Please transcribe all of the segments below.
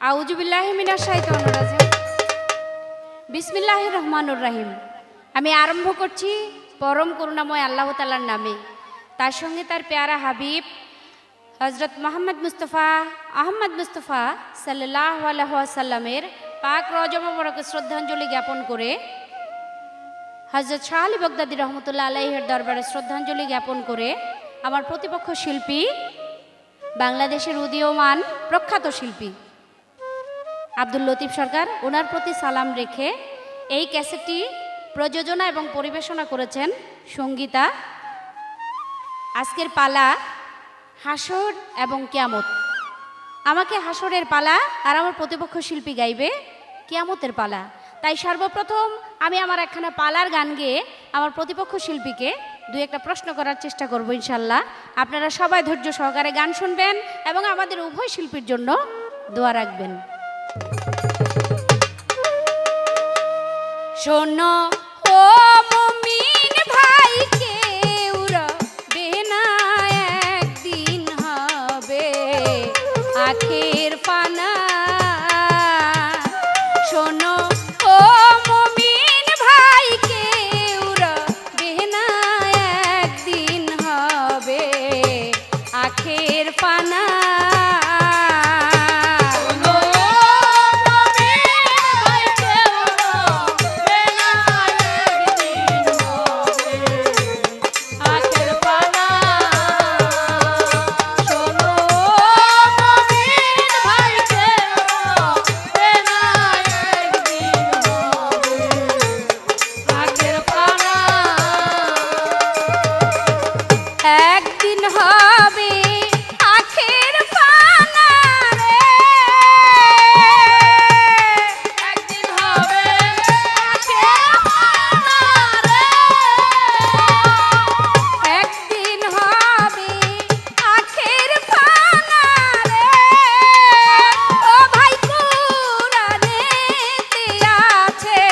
আউযুবিল্লাহি মিনাশ শাইতানির রাজিম। বিসমিল্লাহির রহমানির রহিম। আমি আরম্ভ করছি পরম করুণাময় আল্লাহ তাআলার নামে, তার সঙ্গে তার প্যারা হাবিব হযরত মুহাম্মদ মুস্তাফা আহমদ মুস্তাফা সাল্লাল্লাহু আলাইহি ওয়াসাল্লামের পাক রওজা মোবারকে শ্রদ্ধাঞ্জলি জ্ঞাপন করে, হযরত শাহ আলী বাগদাদী রহমতুল্লাহ আলাইহির দরবারে শ্রদ্ধাঞ্জলি জ্ঞাপন করে, আমার প্রতিপক্ষ শিল্পী বাংলাদেশের উদীয়মান প্রখ্যাত শিল্পী আব্দুল লতিফ সরকার, ওনার প্রতি সালাম রেখে এই ক্যাসেটটি প্রযোজনা এবং পরিবেশনা করেছেন সঙ্গীতা। আজকের পালা হাসর এবং কিয়ামত। আমাকে হাসরের পালা আর আমার প্রতিপক্ষ শিল্পী গাইবে কিয়ামতের পালা। তাই সর্বপ্রথম আমি আমার একখানা পালার গান গেয়ে আমার প্রতিপক্ষ শিল্পীকে দুই একটা প্রশ্ন করার চেষ্টা করব ইনশাল্লাহ। আপনারা সবাই ধৈর্য সহকারে গান শুনবেন এবং আমাদের উভয় শিল্পীর জন্য দোয়া রাখবেন। শোনো ও মুমিন ভাই, কেউ রবে না, একদিন হবে আখের পানা। শোনো ও মুমিন ভাই, কেউ রবে না, একদিন হবে আখের পানা। একদিন হবে আখের পানা রে, একদিন হবে আখের পানা রে, একদিন হবে আখের পানা রে। ও ভাই কুরআনেতে আছে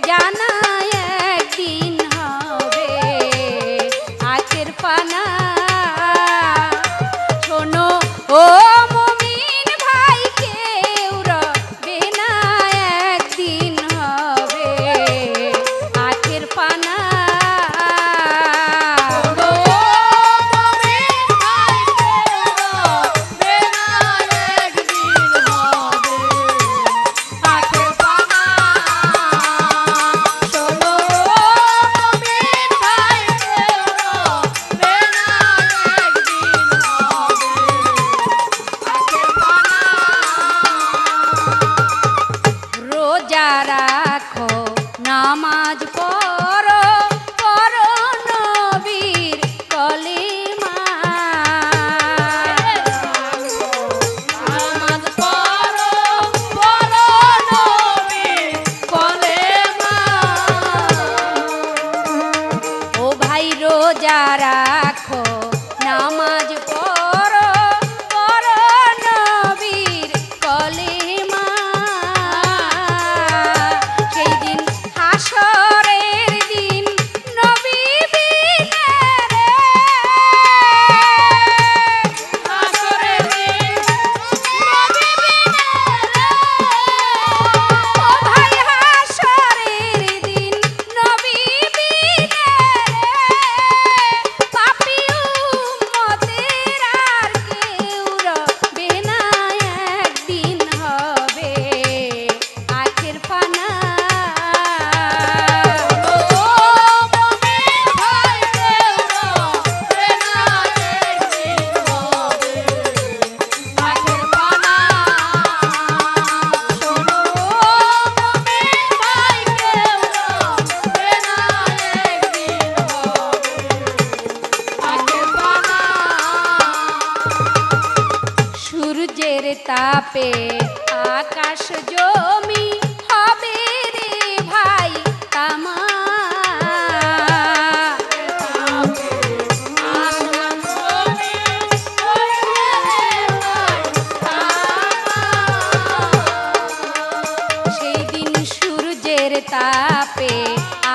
জানা, একদিন হবে আখের পানা। শোনো ও মুমিন ভাই, কেউ রবে না, একদিন হবে আখের পানা। রোজা রাখো, নামাজ পড়ো, পড়ো নবীর কলিমা। নামাজ পড়ো, পড়ো নবীর কলিমা। ও ভাই রোজা রাখো, নামাজ পড়ো, পড়ো নবীর কলিমা। সেই দিন হাসরের দিন নবী বিনে রে, হাসরের দিন নবী বিনে রে। ও ভাই হাসরের দিন নবী বিনে রে, পাপী উম্মতের আর কেউ রবে না, একদিন হবে আখের পানা। সূর্যের তাপে আকাশ জমি হবে রে ভাই তামা। সেই দিন সূর্যের তাপে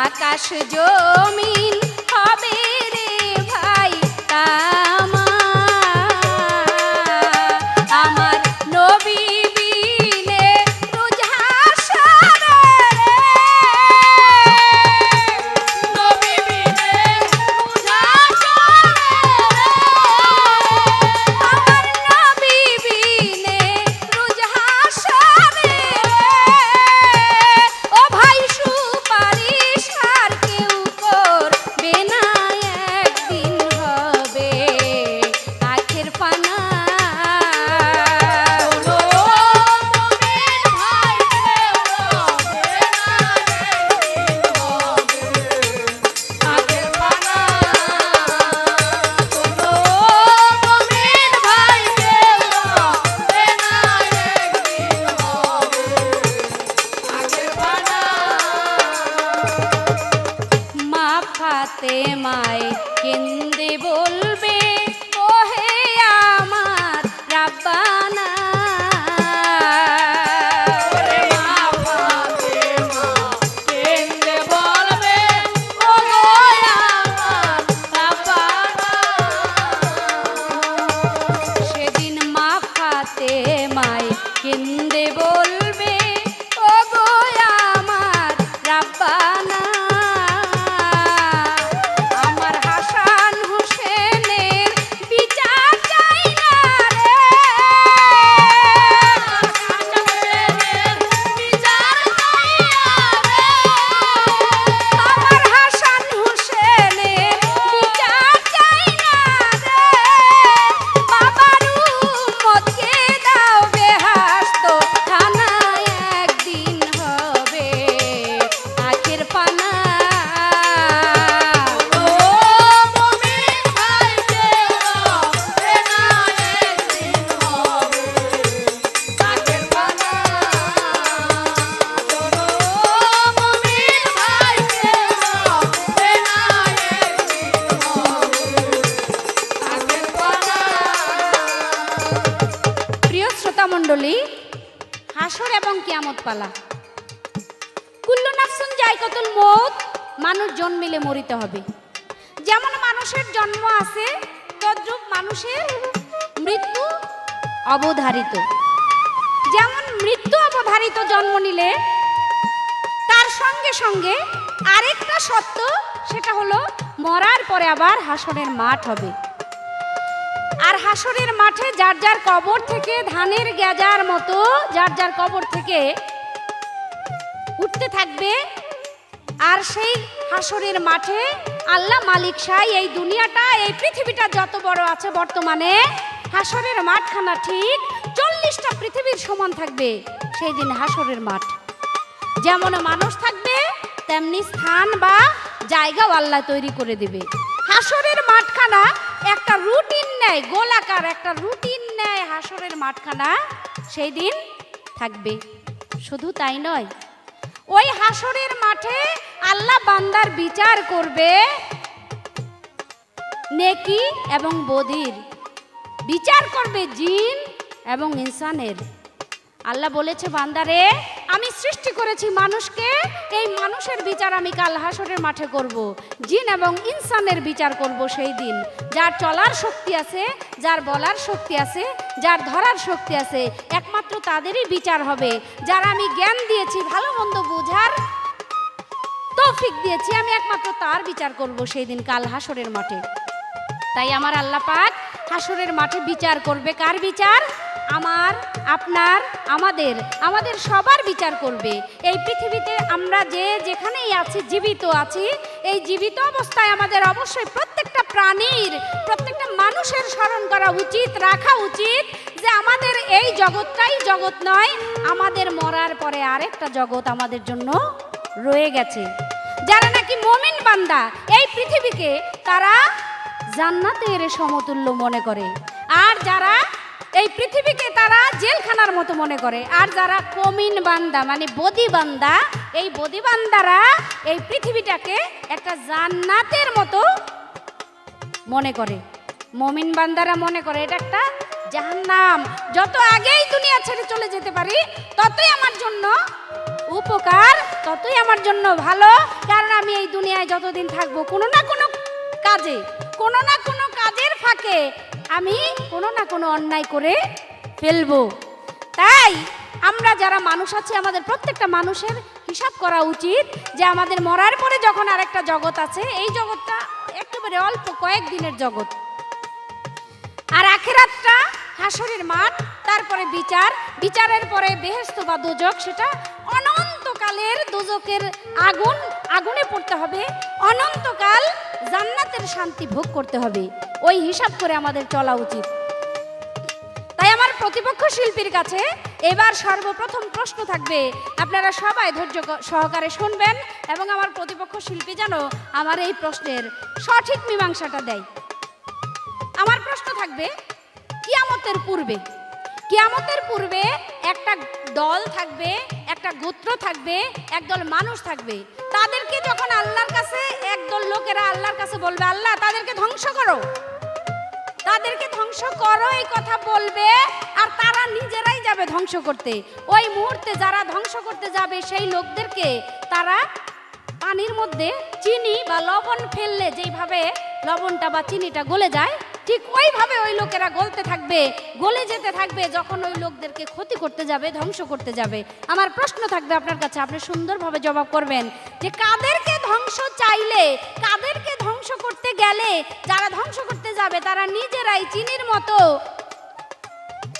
আকাশ জমিন হবে রে ভাই তামা। আমার নবী ফাতেমায় কেন্দে বলবে ওহে আমার রাব্বানা। সেদিন মা ফাতেমায় কেন্দে বলবে ওগো আমার রাব্বানা। আমার হাসান হোসেনের বিচার চাই না রে, আমার হাসান হোসেনের বিচার চাই না রে। বাবার উম্মতকে দাও বেহেশত খানায়, একদিন হবে আখের পানা। ও মুমিন ভাইকে হবে না, একদিন হবে আখের পানা। ও মুমিন ভাইকে হবে না, একদিন হবে আখের পানা। প্রিয় শ্রোতা মণ্ডলী, হাসর এবং কিয়ামত পালা। কুল্লু নাফসুন যায়কাতুল মউত, মানুষ জন্মিলে মরিতে হবে। যেমন মানুষের জন্ম আছে, তদ্রূপ মানুষের মৃত্যু অবধারিত। যেমন মৃত্যু অবধারিত, জন্ম নিলে তার সঙ্গে সঙ্গে আরেকটা সত্য, সেটা হলো মরার পরে আবার হাসরের মাঠ হবে। আর হাসরের মাঠে যার যার কবর থেকে ধানের গেজার মতো যার যার কবর থেকে উঠতে থাকবে। আর সেই হাসরের মাঠে আল্লাহ মালিক শাহ এই দুনিয়াটা, এই পৃথিবীটা যত বড় আছে বর্তমানে, হাসরের মাঠখানা ঠিক 40টা পৃথিবীর সমান থাকবে সেই দিন হাসরের মাঠ। যেমন মানুষ থাকবে তেমনি স্থান বা জায়গাও আল্লাহ তৈরি করে দেবে। হাসরের মাঠখানা একটা রুটিন নেয়, গোলাকার একটা রুটিন নেয় হাসরের মাঠখানা সেই দিন থাকবে। শুধু তাই নয়, ওই হাসরের মাঠে আল্লাহ বান্দার বিচার করবে, নেকি এবং বদির বিচার করবে, জিন এবং ইনসানের। আল্লাহ বলেছে, বান্দারে আমি সৃষ্টি করেছি মানুষকে, এই মানুষের বিচার আমি কাল হাসরের মাঠে করব। জিন এবং ইনসানের বিচার করব সেই দিন। যার চলার শক্তি আছে, যার বলার শক্তি আছে, যার ধরার শক্তি আছে, একমাত্র তাদেরই বিচার হবে। যারা আমি জ্ঞান দিয়েছি, ভালো মন্দ বোঝার তৌফিক দিয়েছি, আমি একমাত্র তার বিচার করব সেই দিন কাল হাসরের মাঠে। তাই আমার আল্লাহ পাক হাসরের মাঠে বিচার করবে। কার বিচার? আমার, আপনার, আমাদের সবার বিচার করবে। এই পৃথিবীতে আমরা যে যেখানেই আছি, জীবিত আছি, এই জীবিত অবস্থায় আমাদের অবশ্যই প্রত্যেকটা প্রাণীর, প্রত্যেকটা মানুষের স্মরণ করা উচিত, রাখা উচিত যে আমাদের এই জগৎটাই জগৎ নয়, আমাদের মরার পরে আরেকটা জগৎ আমাদের জন্য রয়ে গেছে। যারা নাকি মুমিন বান্দা, এই পৃথিবীকে তারা জান্নাতের সমতুল্য মনে করে, আর যারা এই পৃথিবীকে তারা জেলখানার মতো মনে করে। আর যারা কমিন বান্দা মানে বদি বান্দা, এই বদি বান্দারা এই পৃথিবীটাকে একটা জান্নাতের মতো মনে করে। মুমিন বান্দারা মনে করে এটা একটা জাহান্নাম। যত আগেই দুনিয়া ছেড়ে চলে যেতে পারি ততই আমার জন্য উপকার, ততই আমার জন্য ভালো। কারণ আমি এই দুনিয়ায় যতদিন থাকবো কোনো না কোনো কাজে, কোনো না কোনো কাজের ফাঁকে আমি কোনো না কোনো অন্যায় করে ফেলবো। তাই আমরা যারা মানুষ আছি, আমাদের প্রত্যেকটা মানুষের হিসাব করা উচিত যে আমাদের মরার পরে যখন আরেকটা জগৎ আছে, এই জগৎটা একেবারে অল্প কয়েকদিনের জগৎ। আর আখিরাতটা হাসরের মাঠ, তারপরে বিচার, বিচারের পরে বেহেশত বা দোজক, সেটা অনন্তকালের দোজকের আগুনে পড়তে হবে, অনন্তকাল জান্নাতের শান্তি ভোগ করতে হবে। ওই হিসাব করে আমাদের চলা উচিত। তাই আমার প্রতিপক্ষ শিল্পীর কাছে এবার সর্বপ্রথম প্রশ্ন থাকবে, আপনারা সবাই ধৈর্য সহকারে শুনবেন এবং আমার প্রতিপক্ষ শিল্পী যেন আমার এই প্রশ্নের সঠিক মীমাংসাটা দেয়। আমার প্রশ্ন থাকবে, কিয়ামতের পূর্বে একটা দল থাকবে, একটা গোত্র থাকবে, একদল মানুষ থাকবে। তাদেরকে যখন আল্লাহর কাছে একদল লোকেরা আল্লাহর কাছে বলবে, আল্লাহ তাদেরকে ধ্বংস করো, তাদেরকে ধ্বংস করো, এই কথা বলবে, আর তারা নিজেরাই যাবে ধ্বংস করতে। ওই মুহূর্তে যারা ধ্বংস করতে যাবে সেই লোকদেরকে তারা পানির মধ্যে চিনি বা লবণ ফেললে যেইভাবে লবণটা বা চিনিটা গলে যায়, ঠিক ওইভাবে ওই লোকেরা গলতে থাকবে, গলে যেতে থাকবে যখন ওই লোকদেরকে ক্ষতি করতে যাবে, ধ্বংস করতে যাবে। আমার প্রশ্ন থাকবে আপনার কাছে, আপনি সুন্দরভাবে জবাব করবেন যে কাদেরকে ধ্বংস চাইলে, কাদেরকে ধ্বংস করতে গেলে, যারা ধ্বংস করতে যাবে তারা নিজেরাই চিনির মতো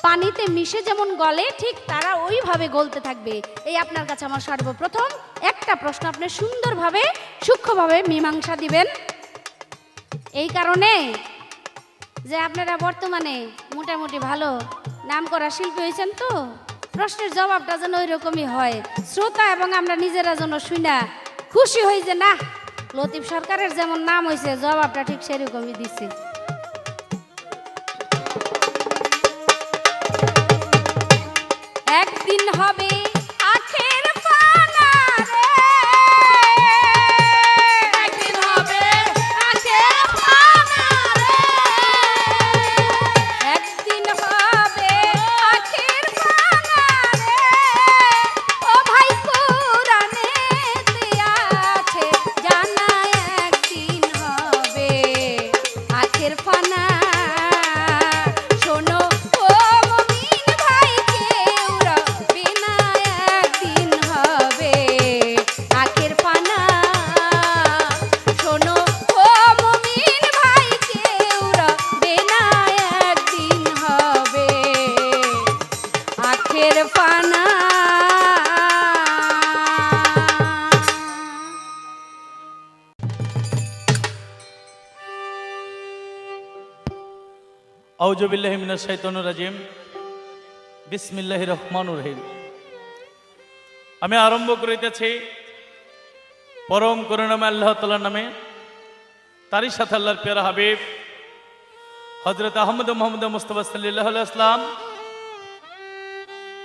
পানিতে মিশে যেমন গলে, ঠিক তারা ওইভাবে গলতে থাকবে। এই আপনার কাছে আমার সর্বপ্রথম একটা প্রশ্ন, আপনি সুন্দরভাবে সূক্ষ্মভাবে মীমাংসা দিবেন। এই কারণে যে আপনারা বর্তমানে মোটামুটি ভালো নাম করা শিল্পী হয়েছেন, তো প্রশ্নের জবাবটা যেন ওই রকমই হয়, শ্রোতা এবং আমরা নিজেরা যেন শুনা খুশি হই যে না, লতিফ সরকারের যেমন নাম হয়েছে জবাবটা ঠিক সেরকমই দিচ্ছে। একদিন হবে আখের পানা রে, একদিন হবে আখের পানা রে, একদিন হবে আখের পানা রে, ও ভাই কোরআনেতে আছে জানা একদিন হবে আখের পানা। শোনো ও মুমিন ভাই, কেউ রবে না, একদিন হবে আখের পানা। শোনো ও মুমিন ভাই, কেউ রবে না, একদিন হবে আখের পানা। আউযু বিল্লাহি মিনাশ শাইতানির রাজিম। বিসমিল্লাহির রহমানির রহিম। আমি আরম্ভ করিতেছি পরম করুণাময় আল্লাহ তাআলার নামে, তারই সাথে আল্লাহর প্যারা হাবিব হযরত আহমদ মুহাম্মদ মুস্তাফা সাল্লাল্লাহু আলাইহি ওয়াসাল্লাম,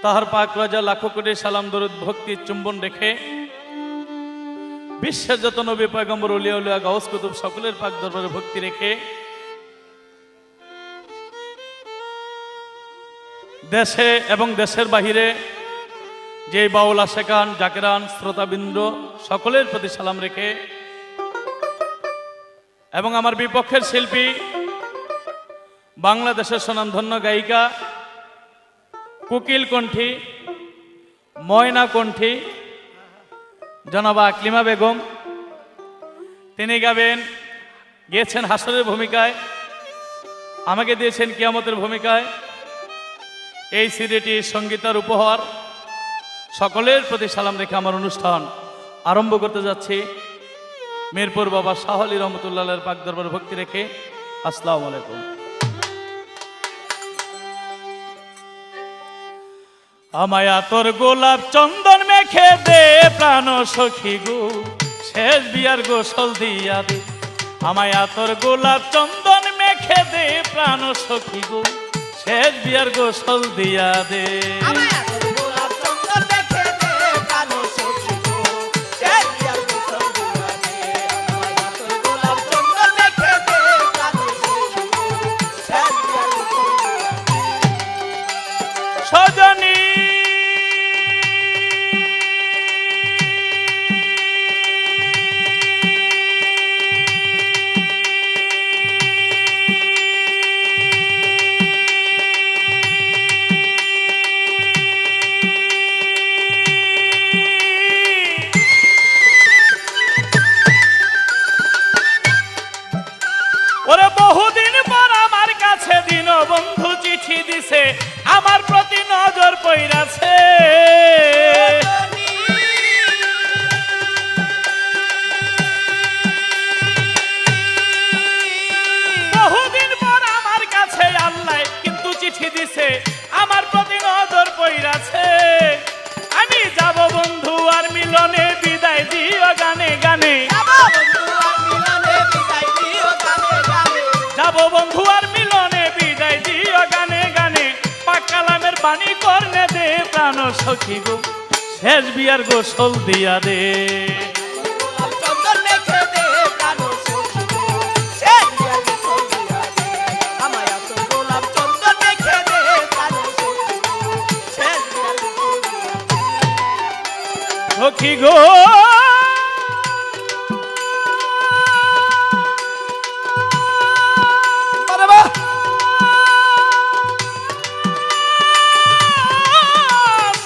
তাহার পাক রাজা লাখো কোটি সালাম দরুদ ভক্তি চুম্বন রেখে বিশ্বের যত নবী পয়গম্বর ওলিয়া উলিয়া গাউস কুতুব সকলের পাক দরবারে ভক্তি রেখে দেশে এবং দেশের বাহিরে যে বাউল আশেকান জাকেরান শ্রোতাবৃন্দ সকলের প্রতি সালাম রেখে এবং আমার বিপক্ষের শিল্পী বাংলাদেশের স্বনামধন্য গায়িকা কোকিল কণ্ঠী ময়না কণ্ঠী জনাবা আকলিমা বেগম, তিনি গেয়েছেন হাসরের ভূমিকায়, আমাকে দিয়েছেন কিয়ামতের ভূমিকায়। এই সিডিটি সঙ্গীতার উপহার। সকলের প্রতি সালাম রেখে আমার অনুষ্ঠান আরম্ভ করতে যাচ্ছি মিরপুর বাবা শাহ আলী রহমতুল্লাহের পাক দরবারে ভক্তি রেখে। আসসালামু আলাইকুম। আমায় তোর গোলাপ চন্দন মেখে দে প্রাণ সখী গো, শেষ বিয়ার গোসল দিয়া দে। আমায় তোর গোলাপ চন্দন মেখে দে প্রাণ সখী গো, শেষ বিয়ার গোসল দিয়া দে। সজনী ওরে বহুদিন পর আমার কাছে দিন বন্ধু চিঠি দিছে, আমার প্রতি নজর পইরাছে। বহুদিন পর আমার কাছে আল্লাহ কিন্তু চিঠি দিছে, আমার প্রতি নজর পইরাছে। আমি যাব বন্ধু আর মিলনে বিদায় দিও গানে গানে, যাব বন্ধু আর মিলনে বিদায় দিও গানে গানে। পাক কালামের বাণী করনে দে প্রাণ সখী গো শেষ বিয়ার গোসল দিয়া দে। সখী গো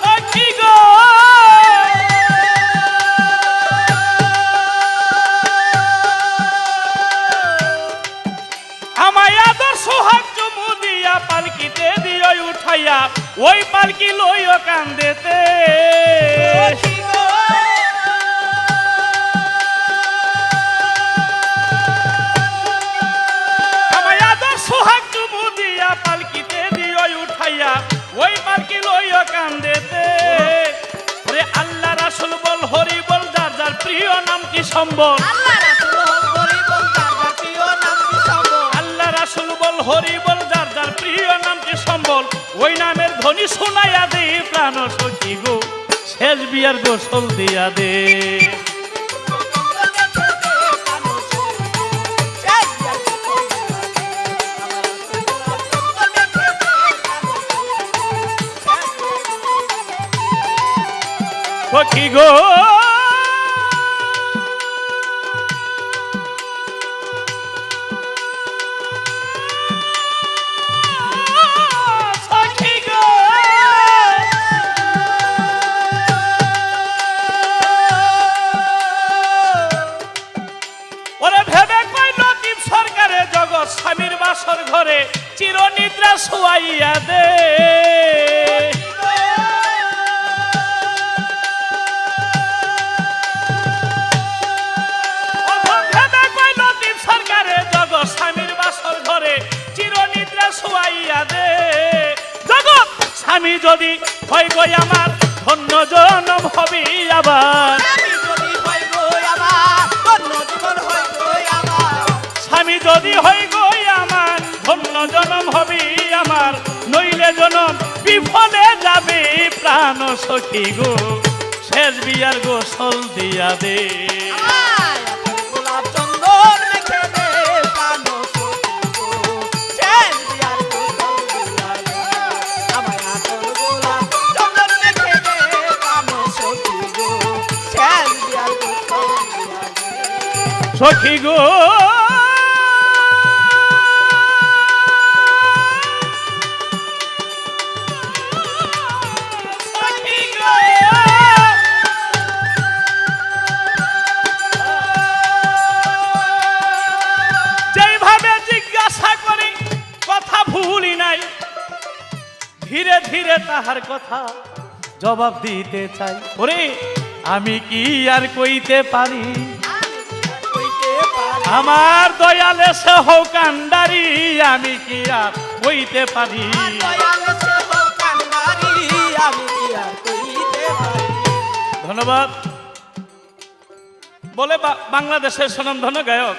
সখী গো আমায় আদর সোহাগ চুমু দিয়া পালকিতে দিও উঠাইয়া ওই পালকি লইও কান্দেতে। আমায় আদর সোহাগ চুমু দিয়া পালকিতে দিও উঠাইয়া ওই পালকি লইও কান্দেতে। ওরে আল্লাহ রাসূল বল হরি বল যার যার প্রিয় নাম কি সম্বল। আল্লাহ রাসূল বল হরি বল যার যার প্রিয় নাম কি সম্বল। ওই নামের ধ্বনি শোনাইয়া দে প্রাণ সখী গো শেষ বিয়ার গোসল দিয়া দে। সখী গো সখী গো ওরে ভেবে কই লতিফ সরকারে জগৎ স্বামীর বাসর ঘরে চিরনিদ্রা শুয়াইয়া দে। স্বামীর বাসর ঘরে চিরনিদ্রা শুয়াইয়া দে। জগৎ স্বামী যদি হয় গো আমার ধন্য জনম হবে আবার। স্বামী যদি হয় গো আমার ধন্য জনম হবে আমার। নইলে জনম বিফলে যাবে প্রাণ সখী গো শেষ বিয়ার গোসল দিয়া দে। সখী গো সখী গো যেভাবে জিজ্ঞাসা করি কথা ভুলি নাই ধীরে ধীরে তাহার কথা জবাব দিতে চাই। ওরে আমি কি আর কইতে পারি আমার দয়ালে সে হও কান্ডারি। আমি কি আর কইতে পারি ধন্যবাদ বলে বাংলাদেশের স্বনামধন্য গায়ক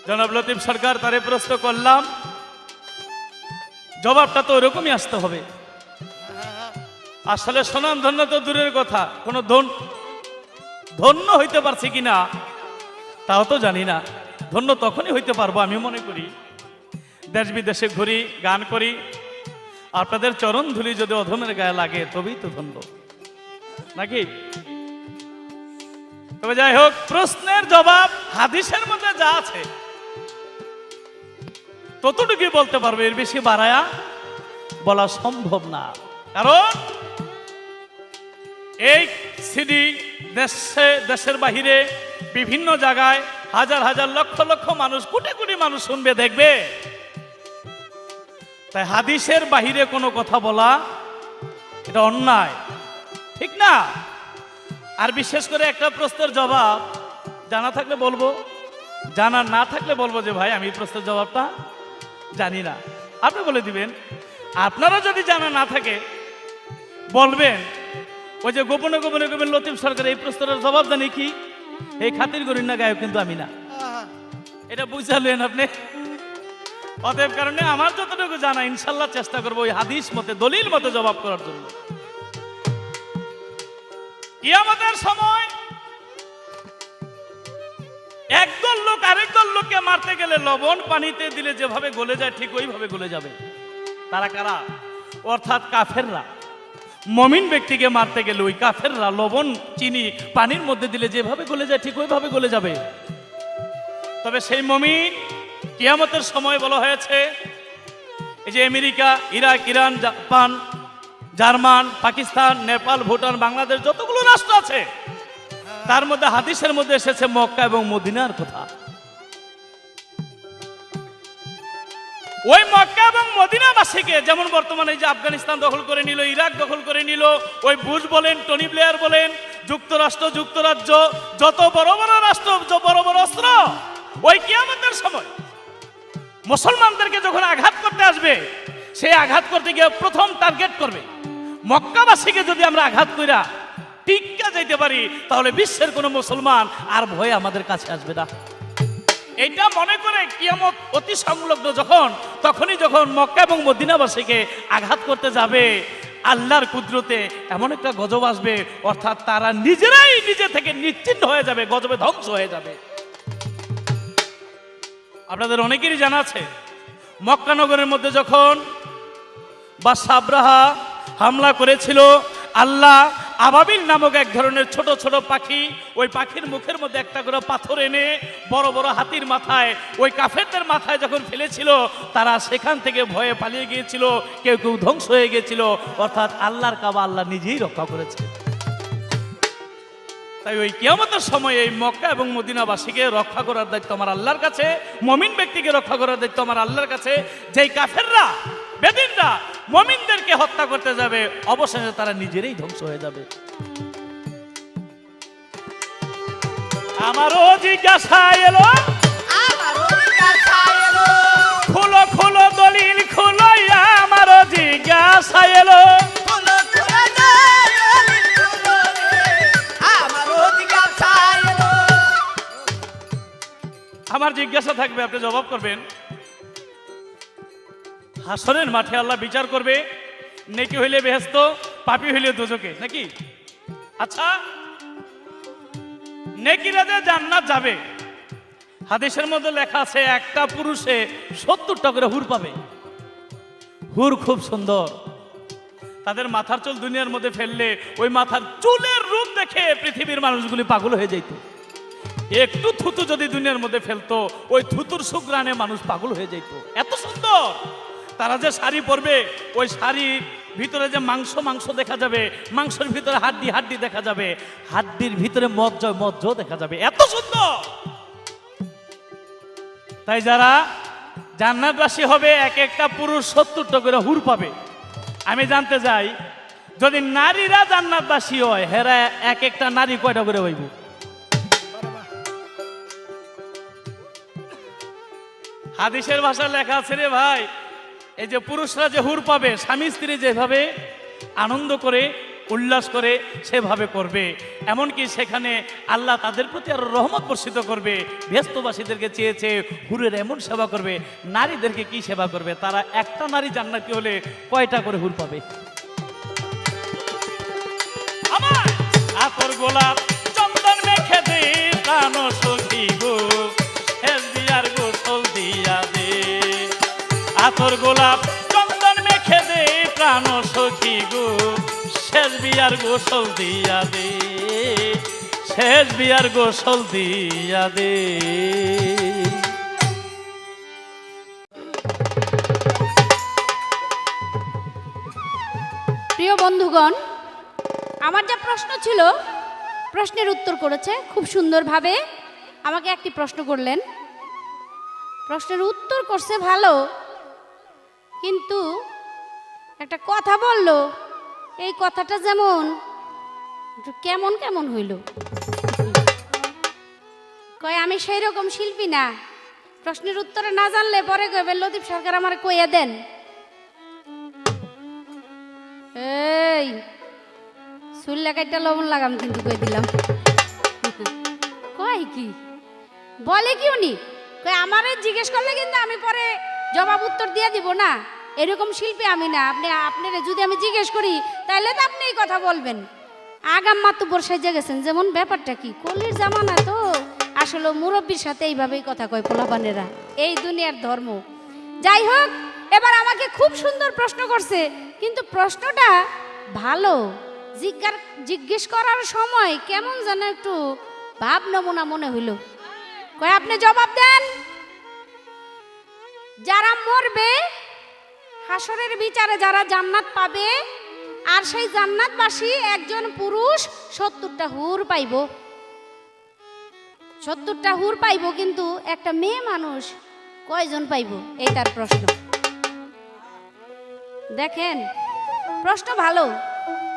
জনাব লতিফ সরকার তারে প্রশ্ন করলাম, জবাবটা তো ওরকমই আসতে হবে। আসলে স্বনামধন্য তো দূরের কথা, কোনো ধন্য হইতে পারছি কিনা তাও তো জানি না। ধন্য তখনই হইতে পারবো আমি মনে করি দেশ বিদেশে ঘুরি, গান করি, আপনাদের চরণ ধুলি যদি অধমের গায়ে লাগে তবেই তো ধন্য, নাকি? তবে যাই হোক, প্রশ্নের জবাব হাদিসের মধ্যে যা আছে ততটুকুই বলতে পারবে, এর বেশি বাড়ায়া বলা সম্ভব না। কারণ এই সিডি দেশের বাহিরে বিভিন্ন জায়গায় হাজার হাজার লক্ষ লক্ষ মানুষ, কোটি কোটি মানুষ শুনবে, দেখবে। তাই হাদিসের বাহিরে কোনো কথা বলা এটা অন্যায়, ঠিক না? আর বিশেষ করে একটা প্রশ্নের জবাব জানা থাকলে বলবো, জানা না থাকলে বলবো যে ভাই আমি প্রশ্নের জবাবটা জানি না, আপনি বলে দিবেন। আপনারা যদি জানা না থাকে বলবেন, ওই যে গোপনে গোপনে গোপনে লতিফ সরকার এই প্রশ্নের জবাব জানি কি, এই খাতির করি না গায়ক কিন্তু আমি না, এটা বুঝালেন আপনি। অতএব কারণে আমার যতটুকু জানা ইনশাল্লাহ চেষ্টা করবো ওই হাদিস মতে দলিল মতে জবাব করার জন্য। কিয়ামতের সময় একদল লোক আরেকদল লোককে মারতে গেলে লবণ পানিতে দিলে যেভাবে গলে যায় ঠিক ওইভাবে গলে যাবে। তারা কারা? অর্থাৎ কাফেররা। মমিন ব্যক্তিকে মারতে গেলে ওই কাফেররা লবণ চিনি পানির মধ্যে দিলে যেভাবে গলে যায় ঠিক ওইভাবে গলে যাবে। তবে সেই মমিন কিয়ামতের সময় বলা হয়েছে, এই যে America, Iraq, Iran, Japan, German, Pakistan, Nepal, Bhutan, Bangladesh যতগুলো রাষ্ট্র আছে তার মধ্যে হাদিসের মধ্যে এসেছে মক্কা এবং মদিনার কথা। ওই মক্কা এবং মদিনাবাসীকে, যেমন বর্তমানে যে আফগানিস্তান দখল করে নিল, ইরাক দখল করে নিল, ওই বুশ বলেন, টনি ব্লেয়ার বলেন, যুক্তরাষ্ট্র, যুক্তরাজ্য, যত বড় বড় রাষ্ট্র, বড় বড় অস্ত্র, ওই কিয়ামতের সময় মুসলমানদেরকে যখন আঘাত করতে আসবে, সেই আঘাত করতে গিয়ে প্রথম টার্গেট করবে মক্কাবাসীকে। যদি আমরা আঘাত কইরা টিক্কা যাইতে পারি তাহলে বিশ্বের কোনো মুসলমান আর ভয়ে আমাদের কাছে আসবে না। এইটা মনে করে কিয়ামত অতি সংলগ্ন তখনই যখন মক্কা এবং মদিনাবাসীকে আঘাত করতে যাবে, আল্লাহর কুদরতে এমন একটা গজব আসবে, অর্থাৎ তারা নিজেরাই নিজে থেকে নিশ্চিন্ন হয়ে যাবে, গজবে ধ্বংস হয়ে যাবে। আপনাদের অনেকেরই জানা আছে, মক্কা নগরের মধ্যে যখন বাদশা আব্রাহা হামলা করেছিল, আল্লাহ আবাবিল নামক এক ধরনের ছোট ছোট পাখি, ওই পাখির মুখের মধ্যে একটা করে পাথর এনে বড় বড় হাতির মাথায়, ওই কাফেরদের মাথায় যখন ফেলেছিল, তারা সেখান থেকে ভয়ে পালিয়ে গিয়েছিল, কেউ কেউ ধ্বংস হয়ে গিয়েছিল। অর্থাৎ আল্লাহর কাবা আল্লাহ নিজেই রক্ষা করেছে। তাই ওই কিয়ামতের সময় এই মক্কা এবং মদিনাবাসীকে রক্ষা করার দায়িত্ব আমার আল্লাহর কাছে, মুমিন ব্যক্তিকে রক্ষা করার দায়িত্ব আমার আল্লাহর কাছে। যেই কাফেররা, বেদিনরা মুমিনদেরকে হত্যা করতে যাবে, অবশেষে তারা নিজেরাই ধ্বংস হয়ে যাবে। আমারও জিজ্ঞাসা এলো, খুলো খুলো দলিল খুলো, আমারও জিজ্ঞাসা এলো। আমার জিজ্ঞাসা থাকবে, আপনি জবাব করবেন। হাসরের মাঠে আল্লাহ বিচার করবে, নেকি হইলে বেহেশত, পাপী হইলে দোজকে, নাকি? আচ্ছা, নেকিরা যে জান্নাত যাবে, হাদিসের মধ্যে লেখা আছে একটা পুরুষে 70টা করে হুর পাবে। হুর খুব সুন্দর, তাদের মাথার চুল দুনিয়ার মধ্যে ফেললে ওই মাথার চুলের রূপ দেখে পৃথিবীর মানুষগুলি পাগল হয়ে যেত। একটু থুতু যদি দুনিয়ার মধ্যে ফেলতো, ওই থুতুর সুগ্রানে মানুষ পাগল হয়ে যেত, এত সুন্দর। তারা যে শাড়ি পরবে, ওই শাড়ির ভিতরে যে মাংস মাংস দেখা যাবে, মাংসের ভিতরে হাড্ডি হাড্ডি দেখা যাবে, হাড্ডির ভিতরে মজ্জ মজ্জ দেখা যাবে, এত সুন্দর। তাই যারা জান্নাতবাসী হবে, এক একটা পুরুষ 70টা করে হুর পাবে। আমি জানতে চাই, যদি নারীরা জান্নাতবাসী হয়, হেরা এক একটা নারী কয়টা করে হইব? হাদিসের ভাষায় লেখা আছে রে ভাই, এই যে পুরুষরা যে হুর পাবে, স্বামী স্ত্রী যেভাবে আনন্দ করে উল্লাস করে সেভাবে করবে। এমনকি সেখানে আল্লাহ তাদের প্রতি আরো রহমত বর্ষিত করবে। ব্যস্তবাসীদেরকে চেয়েছে হুরের এমন সেবা করবে। নারীদেরকে কি সেবা করবে? তারা একটা নারী জান্নাতি হলে কয়টা করে হুর পাবে? আমার আতর গোলাপ চন্দন মেখে দে প্রাণ সখী গো, হেজবিয়ার গোসল দিয়া দে। আতর গোলাপ চন্দন মেখে দে প্রাণ সখী গো, শেষ বিয়ার গোসল দিয়া দে, শেষ বিয়ার গোসল দিয়া দে। প্রিয় বন্ধুগণ, আমার যা প্রশ্ন ছিল, প্রশ্নের উত্তর করেছে খুব সুন্দরভাবে। আমাকে একটি প্রশ্ন করলেন, প্রশ্নের উত্তর করছে ভালো, কিন্তু একটা কথা বলল, এই কথাটা যেমন কেমন কেমন হইল। কয় আমি সেই রকম শিল্পী না, প্রশ্নের উত্তরে না জানলে পরে কইবে লতিফ সরকার আমার কইয়া দেন। এই চুল লাগাইটা লবণ লাগাম কিন্তু কই দিলাম। কয় কি বলে কি উনি? কয় আমারে জিজ্ঞেস করলে কিন্তু আমি পরে জবাব উত্তর দিয়ে দিব না, এরকম শিল্পী আমি না। আপনারা যদি আমি জিজ্ঞেস করি তাহলে তো আপনি এই কথা বলবেন। আগাম মাতুব্বর সেজে গেছেন, যেমন ব্যাপারটা কি কলির জামানা তো, আসলে মুরব্বীর সাথে এইভাবেই কথা কয় পোলাপানেরা, এই দুনিয়ার ধর্ম। যাই হোক, এবার আমাকে খুব সুন্দর প্রশ্ন করছে, কিন্তু প্রশ্নটা ভালো। জিজ্ঞেস করার সময় কেমন যেন একটু ভাব নমুনা মনে হইল। কয় আপনি জবাব দেন, যারা মরবে হাসরের বিচারে যারা জান্নাত পাবে, আর সেই জান্নাতবাসী একজন পুরুষ 70টা হুর পাইব, 70টা হুর পাইব, কিন্তু একটা মেয়ে মানুষ কয়জন পাইব? এই তার প্রশ্ন। দেখেন প্রশ্ন ভালো,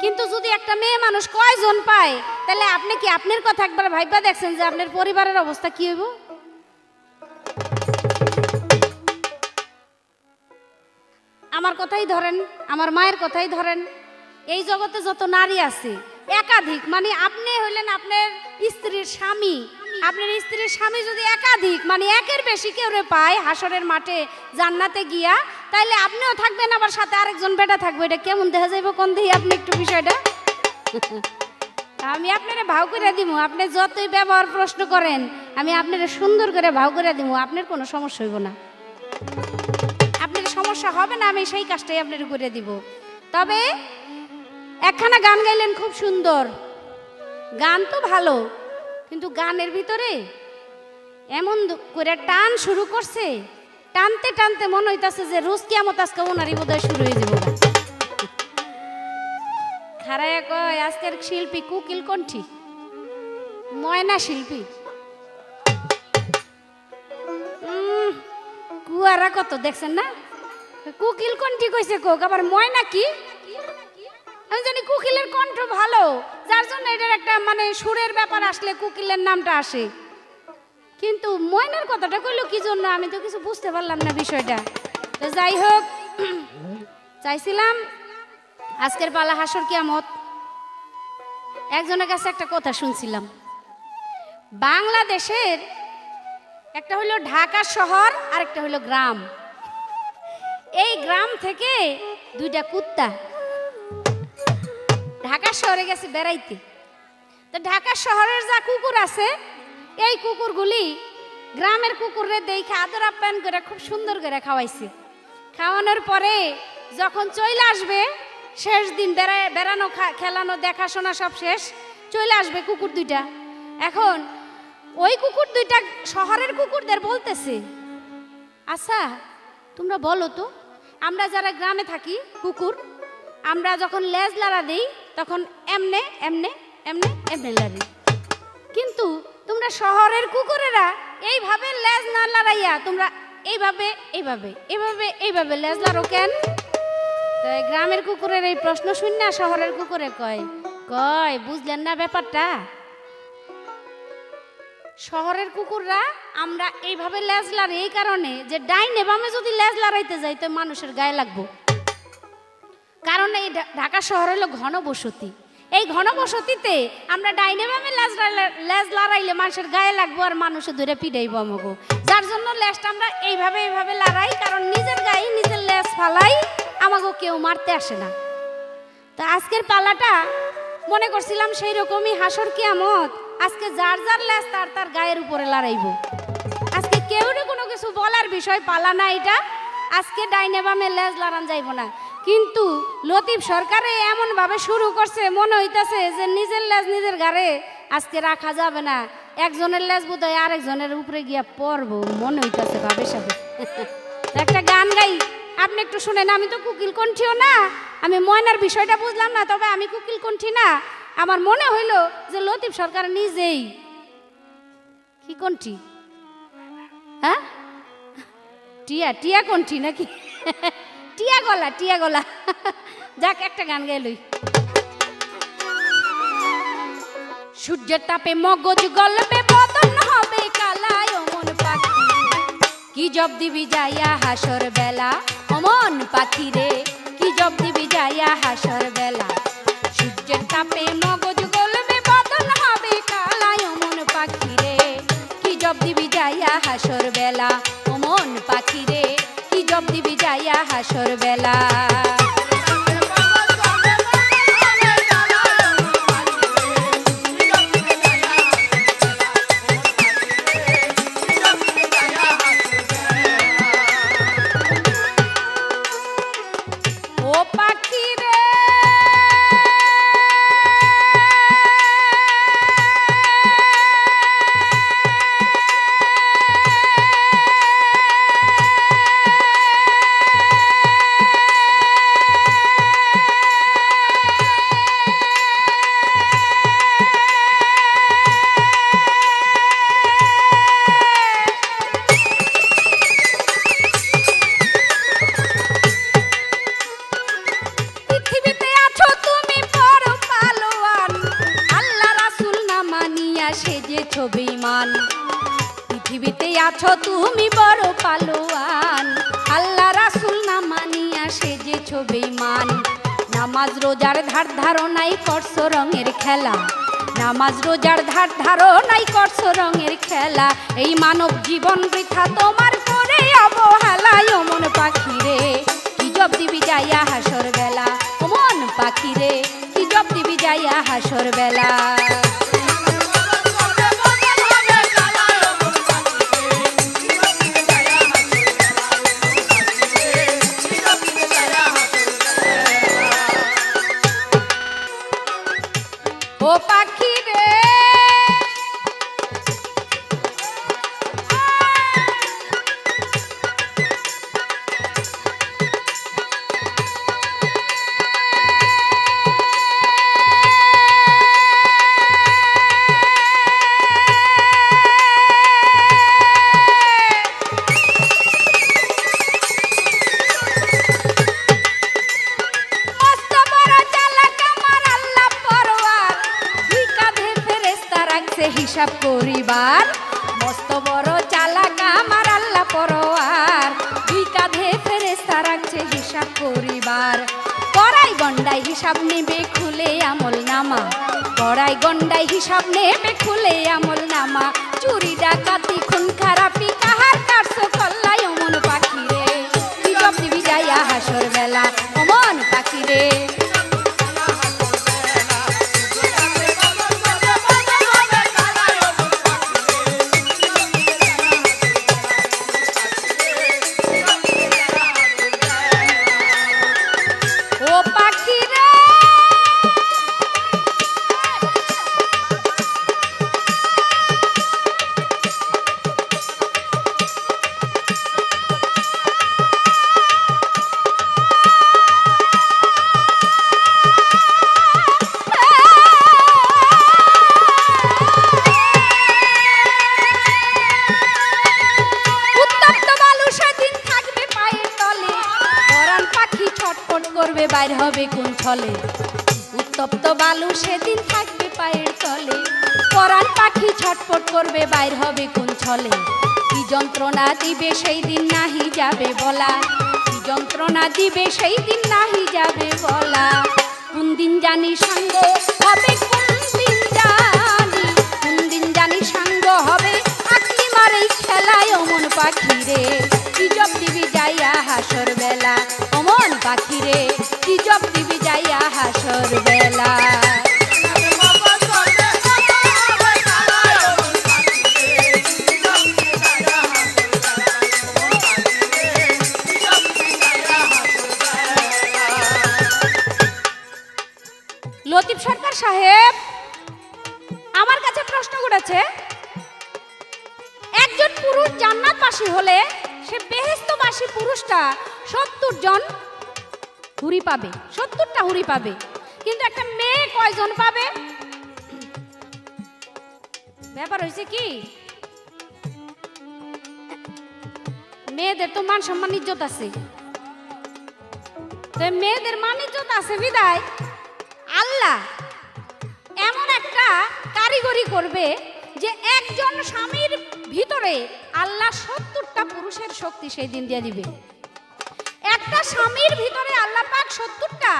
কিন্তু যদি একটা মেয়ে মানুষ কয়জন পায়, তাহলে আপনি কি আপনার কথা একবার ভাইবা দেখছেন যে আপনার পরিবারের অবস্থা কি হইব? আমার কথাই ধরেন, আমার মায়ের কথাই ধরেন, এই জগতে যত নারী আছে একাধিক, মানে আপনি হইলেন আপনার স্ত্রীর স্বামী, আপনার স্ত্রীর স্বামী যদি একাধিক মানে একের বেশি কেউ পায় হাসরের মাঠে জান্নাতে গিয়া, তাইলে আপনিও থাকবেন, আবার সাথে আরেকজন বেটা থাকবে। এটা কেমন দেখা যাইব কোন দিকে? আপনি একটু বিষয়টা আমি আপনারা ভাও করে দিব। আপনি যতই ব্যবহার প্রশ্ন করেন, আমি আপনারা সুন্দর করে ভাও করে দিব, আপনার কোনো সমস্যা হইব না, আপনার সমস্যা হবে না, আমি সেই কাজটাই আপনার করে দিব। তবে একখানা গান গাইলেন খুব সুন্দর, গান তো ভালো, কিন্তু গানের ভিতরে এমন করে টান শুরু করছে, টানতে টানতে মনে হইতাছে যে রোজ কিয়ামত আজকে ওনারই বোধহয় শুরু হয়ে যাবো। খারায়া কয় আজকের শিল্পী কুকিল কণ্ঠী, ময়না শিল্পী। কুয়ারা কত দেখছেন না, কুকিল কণ্ঠী কইছে কোক, আবার ময়না কি? আমি জানি কুকিলের কণ্ঠ ভালো, যার জন্য এটার একটা মানে সুরের ব্যাপার আসলে কুকিলের নামটা আসে, কিন্তু ময়নার কথাটা কইলো কি জন্য? আমি তো কিছু বুঝতে পারলাম না বিষয়টা। তো যাই হোক, চাইছিলাম আজকের পালা হাসর কিয়ামত। একজনের কাছে একটা কথা শুনছিলাম, বাংলাদেশের একটা হইলো ঢাকা শহর আর একটা হইলো গ্রাম। এই গ্রাম থেকে দুইটা কুত্তা ঢাকা শহরে গেছে বেড়াইতে। তো ঢাকা শহরের যা কুকুর আছে, এই কুকুরগুলি গ্রামের কুকুরে দেখে আদর আপ্যায়ন করে খুব সুন্দর করে খাওয়াইছে। খাওয়ানোর পরে যখন চলে আসবে শেষ দিন, বেড়ানো খেলানো দেখাশোনা সব শেষ, চলে আসবে কুকুর দুইটা। এখন ওই কুকুর দুইটা শহরের কুকুরদের বলতেছে, আচ্ছা তোমরা বলো তো, আমরা যারা গ্রামে থাকি কুকুর, আমরা যখন লেজ লাড়া দিই তখন এমনে এমনে এমনে এমনে লাড়ি, কিন্তু তোমরা শহরের কুকুরেরা এইভাবে লেজ না লড়াইয়া তোমরা এইভাবে এইভাবে এইভাবে এইভাবে লেজ লাড়ো কেন? তাই গ্রামের কুকুরের এই প্রশ্ন শুন না শহরের কুকুরে কয় কয় বুঝলেন না ব্যাপারটা? শহরের কুকুররা আমরা এইভাবে লেজ লাড়ি এই কারণে যে ডাইনে বামে যদি লেজ লাড়াইতে যাই তো মানুষের গায়ে লাগবো, কারণ এই ঢাকা শহর হলো ঘনবসতি। এই ঘনবসতিতে আমরা ডাইনে বামে লেজ লড়াইলে মানুষের গায়ে লাগবো আর মানুষের ধরে পিটাইবো আমাকে, যার জন্য লেজটা আমরা এইভাবে এইভাবে লড়াই, কারণ নিজের গায়ে নিজের লেজ ফালাই, আমাকে কেউ মারতে আসে না। তা আজকের পালাটা মনে করছিলাম সেই রকমই হাসর কিয়ামত, আজকে যার যার লেজ তার তার গায়ের উপরে লড়াইব। আজকে কেউ কোনো কিছু বলার বিষয় পালা না এটা, আজকে ডাইনে বামে লেজ লড়ান যাইব না। কিন্তু লতিফ সরকারে এমন ভাবে শুরু করছে, মনে হইতাছে যে নিজের লেজ নিজের ঘাড়ে আজকে রাখা যাবে না, একজনের লেজ বোধহয় আরেকজনের উপরে গিয়া পড়বো মনে হইতাছে ভাবে সাথে। একটা গান গাই, আপনি একটু শুনেন। আমি তো কুকিল কণ্ঠীও না, আমি ময়নার বিষয়টা বুঝলাম না, তবে আমি কুকিল কণ্ঠী না। আমার মনে হইল যে লতিফ সরকার নিজেই কি কণ্ঠী, হ্যাঁ টিয়া টিয়া কণ্ঠী নাকি টিয়া গলা, টিয়া গলা। যাক একটা গান গাইলই। সূর্যের তাপে মগজ গলবে, বদন হবে কালায়, অমন পাখি কি জব দিবি যাইয়া হাসর বেলা, অমন পাখি রে কি জব দিবি যাইয়া হাসর বেলা। সূর্যের তাপে মগজ গলবে, বদন হবে কালায়, অমন পাখি রে কি জব দিবি যাইয়া হাসর বেলা, অমন পাখি রে কি সেজেছ বেঈমান। পৃথিবীতে আছো তুমি বড় পালোয়ান, আল্লাহ রাসূল না মানিয়া সেজেছ বেঈমান। নামাজ রোজার ধার ধারণাই করছো রঙের খেলা, নামাজ রোজার ধার ধারণাই করছো রঙের খেলা। এই মানব জীবন বৃথা তোমার করে অবহেলায়। ও মন পাখি রে কি জব দিবি যাইয়া হাসর বেলা, ও মন পাখি রে কি জব দিবি যাইয়া হাসর বেলা। ও পাখি রে হিসাব করিবার, মস্ত বড় চালাক আমার আল্লাহ পরোয়ার। দুই কাঁধে ফেরেশতা রাখছে হিসাব করিবার। কড়াই গন্ডাই হিসাব নেবে খুলে আমল নামা, কড়াই গন্ডাই হিসাব নেবে খুলে আমল নামা। চুরি ডাকাতি খুন খারাপি কাহার কারছো কল্লাই। ও মন পাখি রে কি জব দিবি যাইয়া হাসর বেলা, ও মন পাখি রে। করবে বাইর হবে কোন ছলে, উত্তপ্ত বালু সেদিন থাকবে পায়ের তলে। পরাণ পাখি ছটফট করবে বাইর হবে কোন ছলে। কি যন্ত্রণা দিবে সেই দিন নাহি যাবে বলা, কি যন্ত্রণা দিবে সেই দিন নাহি যাবে বলা। কোন দিন জানি সাঙ্গ হবে, কোন দিন জানি, কোন দিন জানি সাঙ্গ হবে আকলি মারে খেলায়। ও মন পাখি রে কি জব দিবি যাইয়া হাসর বেলা, ও মন পাখি রে কি জব দিবি যাইয়া হাসর বেলা। লতিফ সরকার সাহেব আমার কাছে প্রশ্ন করেছে, একজন পুরুষ জান্নাতবাসী হলে সে বেহেশতবাসী পুরুষটা 70 জন হুরি পাবে, 70টা হুরি পাবে, কিন্তু একটা মেয়ে কয়জন পাবে? ব্যাপার হয়েছে কি, মেয়েদের তো মান সম্মান ইজ্জত আছে, তো মেয়েদের মান ইজ্জত আছে বিদায় আল্লাহ এমন একটা কারিগরি করবে যে একজন স্বামীর ভিতরে আল্লাহ 70টা পুরুষের শক্তি সেই দিন দিয়ে দিবে। একটা স্বামীর ভিতরে আল্লাহ পাক 70টা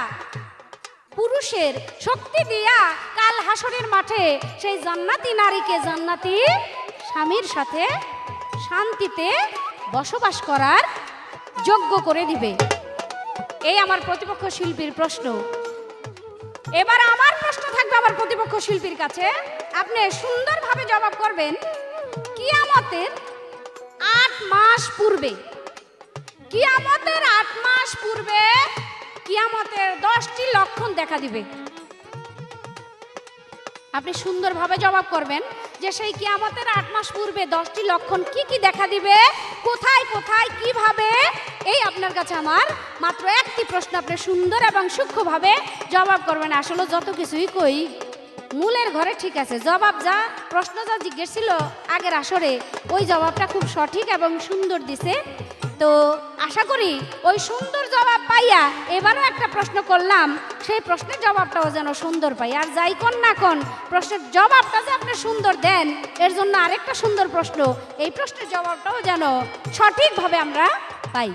পুরুষের শক্তি দিয়া কাল হাসরের মাঠে সেই জান্নাতি নারীকে জান্নাতি স্বামীর সাথে শান্তিতে বসবাস করার যোগ্য করে দিবে। এই আমার প্রতিপক্ষ শিল্পীর প্রশ্ন। এবার আমার প্রশ্ন থাকবে আমার প্রতিপক্ষ শিল্পীর কাছে, আপনি সুন্দরভাবে জবাব করবেন। কিয়ামতের 8 মাস পূর্বে, কিয়ামতের 8 মাস পূর্বে কিয়ামতের 10টি লক্ষণ দেখা দিবে। আপনি সুন্দরভাবে জবাব করবেন যে সেই কিয়ামতের 8 মাস পূর্বে 10টি লক্ষণ কি কি দেখা দিবে, কোথায় কোথায় কিভাবে। এই আপনার কাছে আমার মাত্র একটি প্রশ্ন, আপনি সুন্দর এবং সূক্ষ্মভাবে জবাব করবেন। আসলে যত কিছুই কই মূলের ঘরে ঠিক আছে, জবাব যা প্রশ্ন যা জিজ্ঞেস ছিল আগের আসরে ওই জবাবটা খুব সঠিক এবং সুন্দর দিছে। তো তো আশা করি ওই সুন্দর জবাব পাইয়া এবারও একটা প্রশ্ন করলাম, সেই প্রশ্নের জবাবটাও যেন সুন্দর পাই। আর যাই কোন না কোন প্রশ্নের জবাবটা যে আপনি সুন্দর দেন, এর জন্য আরেকটা সুন্দর প্রশ্ন, এই প্রশ্নের জবাবটাও যেন সঠিকভাবে আমরা পাই।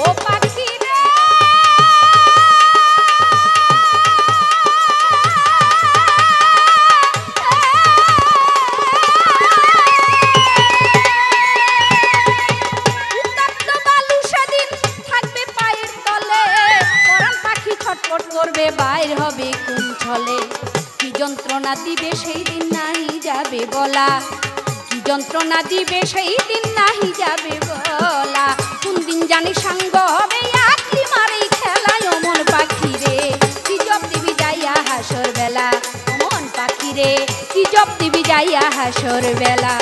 ও পাখি রে, করবে বাইর হবে কোন ছলে, কি যন্ত্রণা দিবে সেই দিন নাহি যাবে বলা, কি যন্ত্রণা দিবে সেই দিন নাহি যাবে বলা, কোন দিন জানি সাঙ্গ হবে আকলি মারি খেলায় অমন পাখি রে, কি জব দিবি যাইয়া হাসর বেলা, অমন পাখি রে কি জব দিবি যাইয়া হাসর বেলা,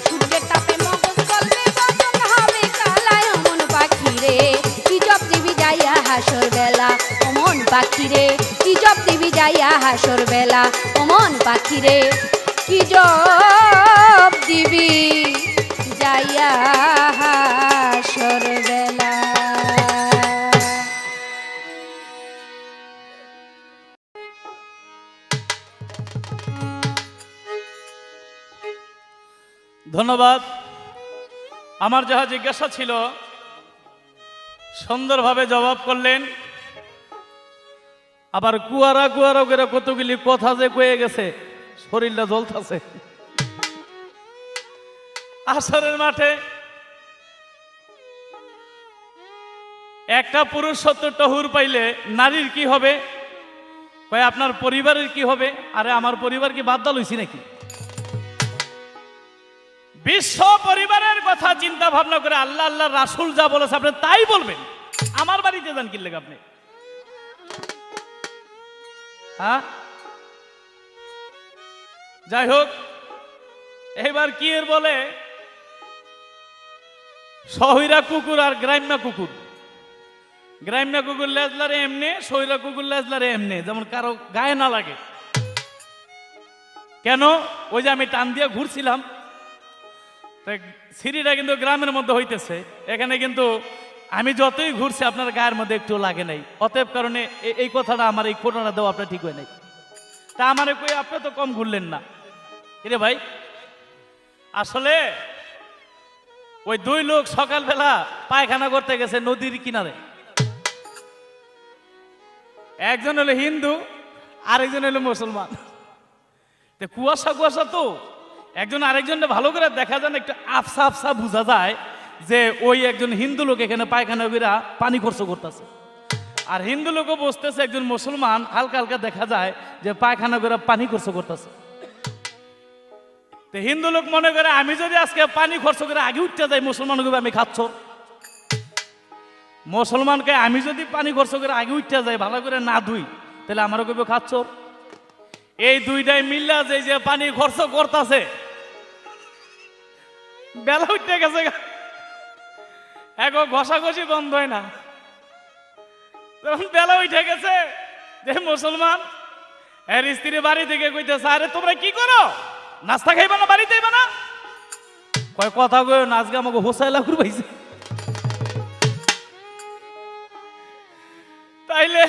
সূর্যের তাপে মগজ গলবে বদন হবে কালায় অমন পাখি রে, কি জব দিবি যাইয়া হাসর বেলা, অমন পাখি রে কি জব দিবি যাইয়া হাসর বেলা, অমন পাখি রে কি জব দিবি যাইয়া হাসর বেলা। ধন্যবাদ। আমার যাহা জিজ্ঞাসা ছিল সুন্দরভাবে জবাব করলেন, আবার কুয়ারা কুয়ারা করে কতগুলি কথা যে কয়ে গেছে, শরীরটা জ্বলতাছে। আসরের মাঠে একটা পুরুষ 70টা হুর পাইলে নারীর কি হবে? কয় আপনার পরিবারের কি হবে? আরে আমার পরিবার কি বাদ লইছি নাকি? বিশ্ব পরিবারের কথা চিন্তা ভাবনা করে আল্লাহ আল্লাহ রাসূল যা বলেছে আপনি তাই বলবেন। আমার বাড়িতে যান কি লেগে আপনি? হ্যাঁ, যাই হোক, এইবার কি এর বলে শহীরা কুকুর আর গ্রাম্য কুকুর। গ্রাম্য কুকুর লেজলারে এমনি, শহীরা কুকুর লেজলারে এমনি, যেমন কারো গায়ে না লাগে। কেন? ওই যে আমি টান দিয়ে ঘুরছিলাম, সিঁড়িটা কিন্তু গ্রামের মধ্যে হইতেছে, এখানে কিন্তু আমি যতই ঘুরছি আপনার গায়ের মধ্যে একটু লাগে নাই। অতএব কারণে এই কথাটা আমার এই ফোটাটা দেওয়া আপনার ঠিক হয় নাই। তা আমার কই আপনি তো কম ঘুরলেন না রে ভাই। আসলে ওই দুই লোক সকালবেলা পায়খানা করতে গেছে নদীর কিনারে, একজন হলো হিন্দু আরেকজন হলো মুসলমান। কুয়াশা কুয়াশা তো একজন আরেকজনকে ভালো করে দেখা যায় না, একটু আফসা আফসা বোঝা যায় যে ওই একজন হিন্দু লোক এখানে পায়খানা করে পানি খরচ করতেছে, আর হিন্দু লোকও বসতেছে একজন মুসলমান, হালকা হালকা দেখা যায় যে পায়খানা করে পানি খরচ করতেছে। তো হিন্দু লোক মনে করে আমি যদি আজকে পানি খরচ করে আগে উঠতে যাই, মুসলমান কবে আমি খাচ্ছ। মুসলমানকে আমি যদি পানি খরচ করে আগে উঠতে যাই, ভালো করে না ধুই, তাহলে আমারও কবে খাচ্ছ। এই দুইটাই মিল্লা যে পানি খরচ করতেছে, বেলা উঠতে গেছে, এখন ঘষাঘষি বন্ধ হয় না। তখন বেলা উঠে গেছে যে মুসলমান এর স্ত্রী বাড়ি থেকে কইতেছে, আরে তোমরা কি করো, নাস্তা খাইবা না, বাড়িতে আইবা না? কয় কথা কই নাচকে আমাকে হোসাইলা ঘুরবাইছে। তাইলে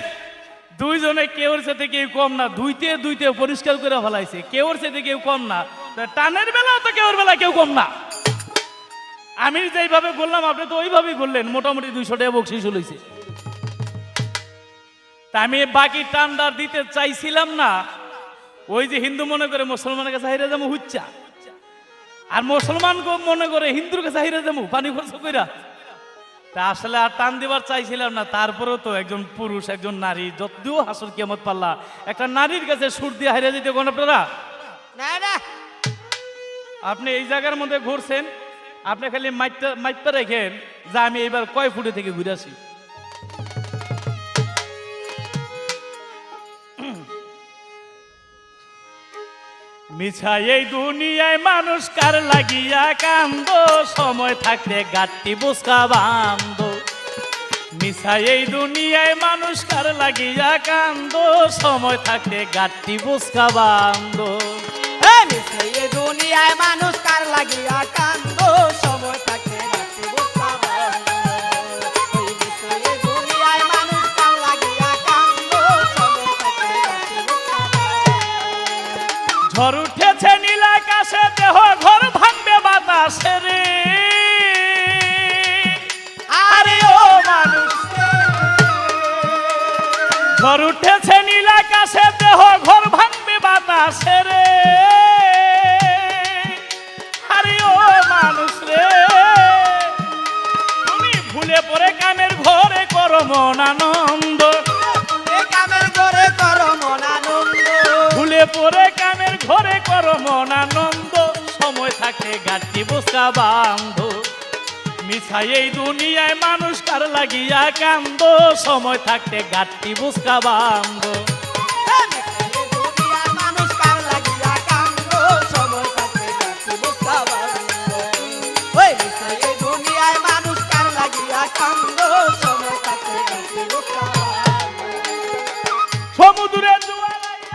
দুইজনে কেউর সাথে কেউ কম না, দুইতে দুইতে পরিষ্কার করে ফেলাইছে, কেউর সাথে কেউ কম না। টানের বেলাও তো কেউর বেলা কেউ কম না। আমি যেইভাবে বললাম আপনি তো ওইভাবেই বললেন, মোটামুটি 200 টাকা বকশিশ হইছে। তা আমি বাকি টান্ডার দিতে চাইছিলাম না। ওই যে হিন্দু মনে করে মুসলমানের কাছে হাইরা যাবো হুচ্চা, আর মুসলমান মনে করে হিন্দুর কাছে হাইরা যাবো পানি খরচ কইরা। তা আসলে আর টান দিবার চাইছিলাম না। তারপরেও তো একজন পুরুষ একজন নারী, যদিও হাসর কিয়ামত পাল্লা একটা নারীর কাছে সুর দিয়ে হাইরা দিতে কোন আপনারা না। আপনি এই জায়গার মধ্যে ঘুরছেন, আপনি খালি মাইটটা রেখেন যে আমি এবার কয় ফুটে থেকে ঘুরে আসি। মিছা এই দুনিয়ায় মানুষ কার লাগিয়া কান্দ, সময় থাকতে গাঁটটি বুসকা বান্ধ। মিছা এই দুনিয়ায় মানুষ কার লাগিয়া কান্দ, সময় থাকতে গাঁটটি বুসকা বান্ধ। মিছা এই দুনিয়ায় মানুষ কার লাগিয়া কান্দ, ঝড় উঠেছে নীল আকাশে, দেহ ঘর ভাঙবে বাতাসে রে। আরে ও মানুষ, ঝড় উঠেছে নীল আকাশে, দেহ ঘর ভাঙবে বাতাসে রে। আরে ও মানুষ রে, তুমি ভুলে পড়ে কামের ঘরে করো মন আনন্দ, কামের ঘরে করো মন আনন্দ, ভুলে পড়ে কামের ঘরে করো মন আনন্দ। সময় থাকে গাঁটি বোঝা বান্ধ, মিছাই এই দুনিয়ায় মানুষ কার লাগিয়া কান্দ। সময় থাকতে গাঁটি বোঝা বান্ধ, দুনিয়ার মানুষ কার লাগিয়া কান্দ। সময় থাকতে গাঁটি বোঝা বান্ধ, ওই এই দুনিয়ায় মানুষ কার লাগিয়া কান্দ। সময় থাকতে গাঁটি বোঝা বান্ধ। সমুদ্রে জোয়ার আইয়া,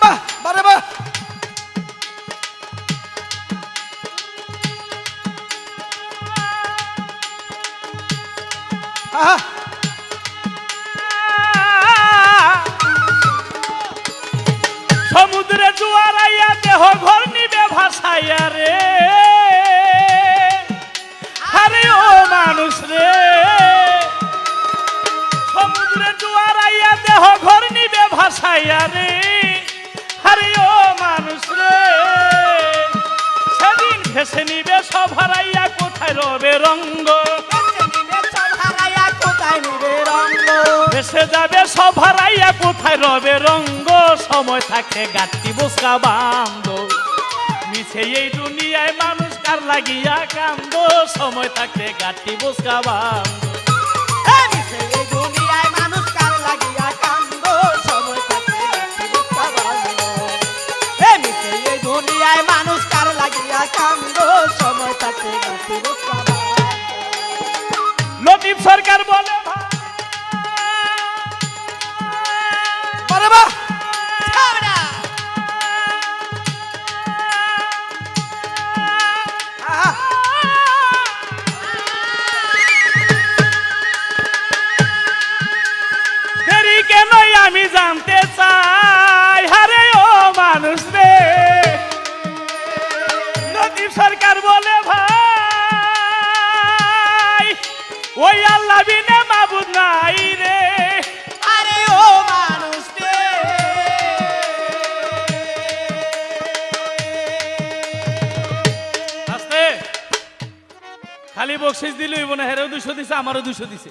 বাহ বারে বাহ, আহা সমুদ্রে জোয়ার আইয়া দেহ ঘর নিবে ভাসাইয়া রে। আরে ও মানুষ রে, সমুদ্রে জোয়ার আইয়া দেহ ঘর নিবে ভাসাইয়া রে। আরে ও মানুষ রে, সেদিন ভেসে নিবে সব হারাইয়া কোথায় রবে রঙ্গ। ভেসে যাবে সব হারাইয়া কোথায় রবে রঙ্গ। সময় থাকে গাঁটি বোঝা বান্ধ, মিছে এই দুনিয়ায় মানুষ কার লাগিয়া কান্দ। সময় থাকে গাঁটি বোঝা বান্ধ, এই দুনিয়ায় মানুষ কার লাগিয়া কান্দ। সময় থাকতে গাঁটি বোঝা বান্ধ, এই দুনিয়ায় মানুষ কার লাগিয়া কান্দ। সময় থাকতে গাঁটি বোঝা বান্ধ। লতিফ সরকার বলে ভাই, বারে বাহ, ছাড়া। আহা দেরি কেন আমি জানতে চাই। আরে ও মানুষ রে, লতিফ সরকার বলে ভাই, ওই আল্লাহ বিনে মাবুদ নাই রে। আরে ও মানুষ রে, আস্তে খালি বকশিস দিল না, হেরেও 200 দিছে, আমারও 200 দিছে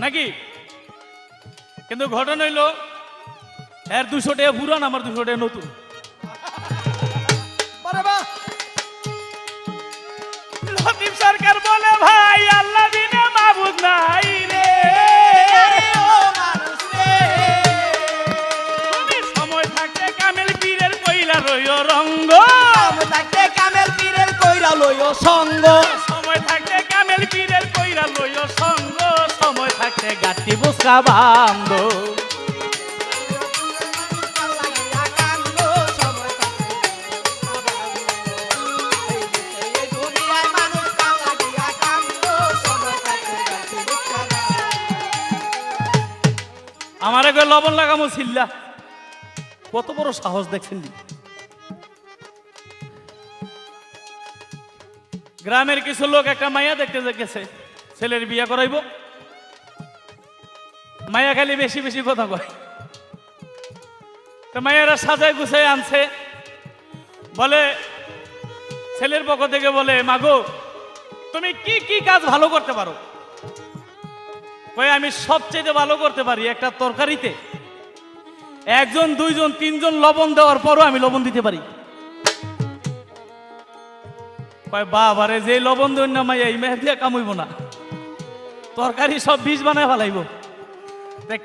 নাকি। কিন্তু ঘটনা হইল এর 200 টাকা পুরান, আমার 200 টাকা নতুন। বারে বাহ, লতিফ সরকার বলে ভাই, আল্লাহ বিনে মাবুদ নাই রে। আরে ও মানুষ রে, তুমি সময় থাকতে কামেল পীরের কইলা রইও রঙ্গ। আমি থাকতে কামেল পীরের কইরা লইও সঙ্গ। সময় থাকতে কামেল পীরের কইরা লইও সঙ্গ। সময় থাকতে গাঁটি বোঝা বান্ধ, কার লাগিয়া কান্দ। সময় থাকতে এই দুনিয়ায় মানুষ কার লাগিয়া কান্দ। সময় থাকতে গাঁটি বোঝা বান্ধ। আমার আগে লবণ লাগামো ছিল্লা, কত বড় সাহস দেখছেন। গ্রামের কিছু লোক একটা মাইয়া দেখতে গেছে, ছেলের বিয়া করাইব। মাইয়া খালি বেশি বেশি কথা কয়। তো মাইয়ারা সাজায় গুছাই আনছে, বলে ছেলের পক্ষ থেকে বলে, মাগো তুমি কি কি কাজ ভালো করতে পারো? কই আমি সবচেয়ে ভালো করতে পারি একটা তরকারিতে 1 জন 2 জন 3 জন লবণ দেওয়ার পরও আমি লবণ দিতে পারি। কয় বাবারে, যে লবণ দেন না মাইয়া, এই মেহেদিয়া কামইব না, তরকারি সব বিষ বানায় ফেলাইব।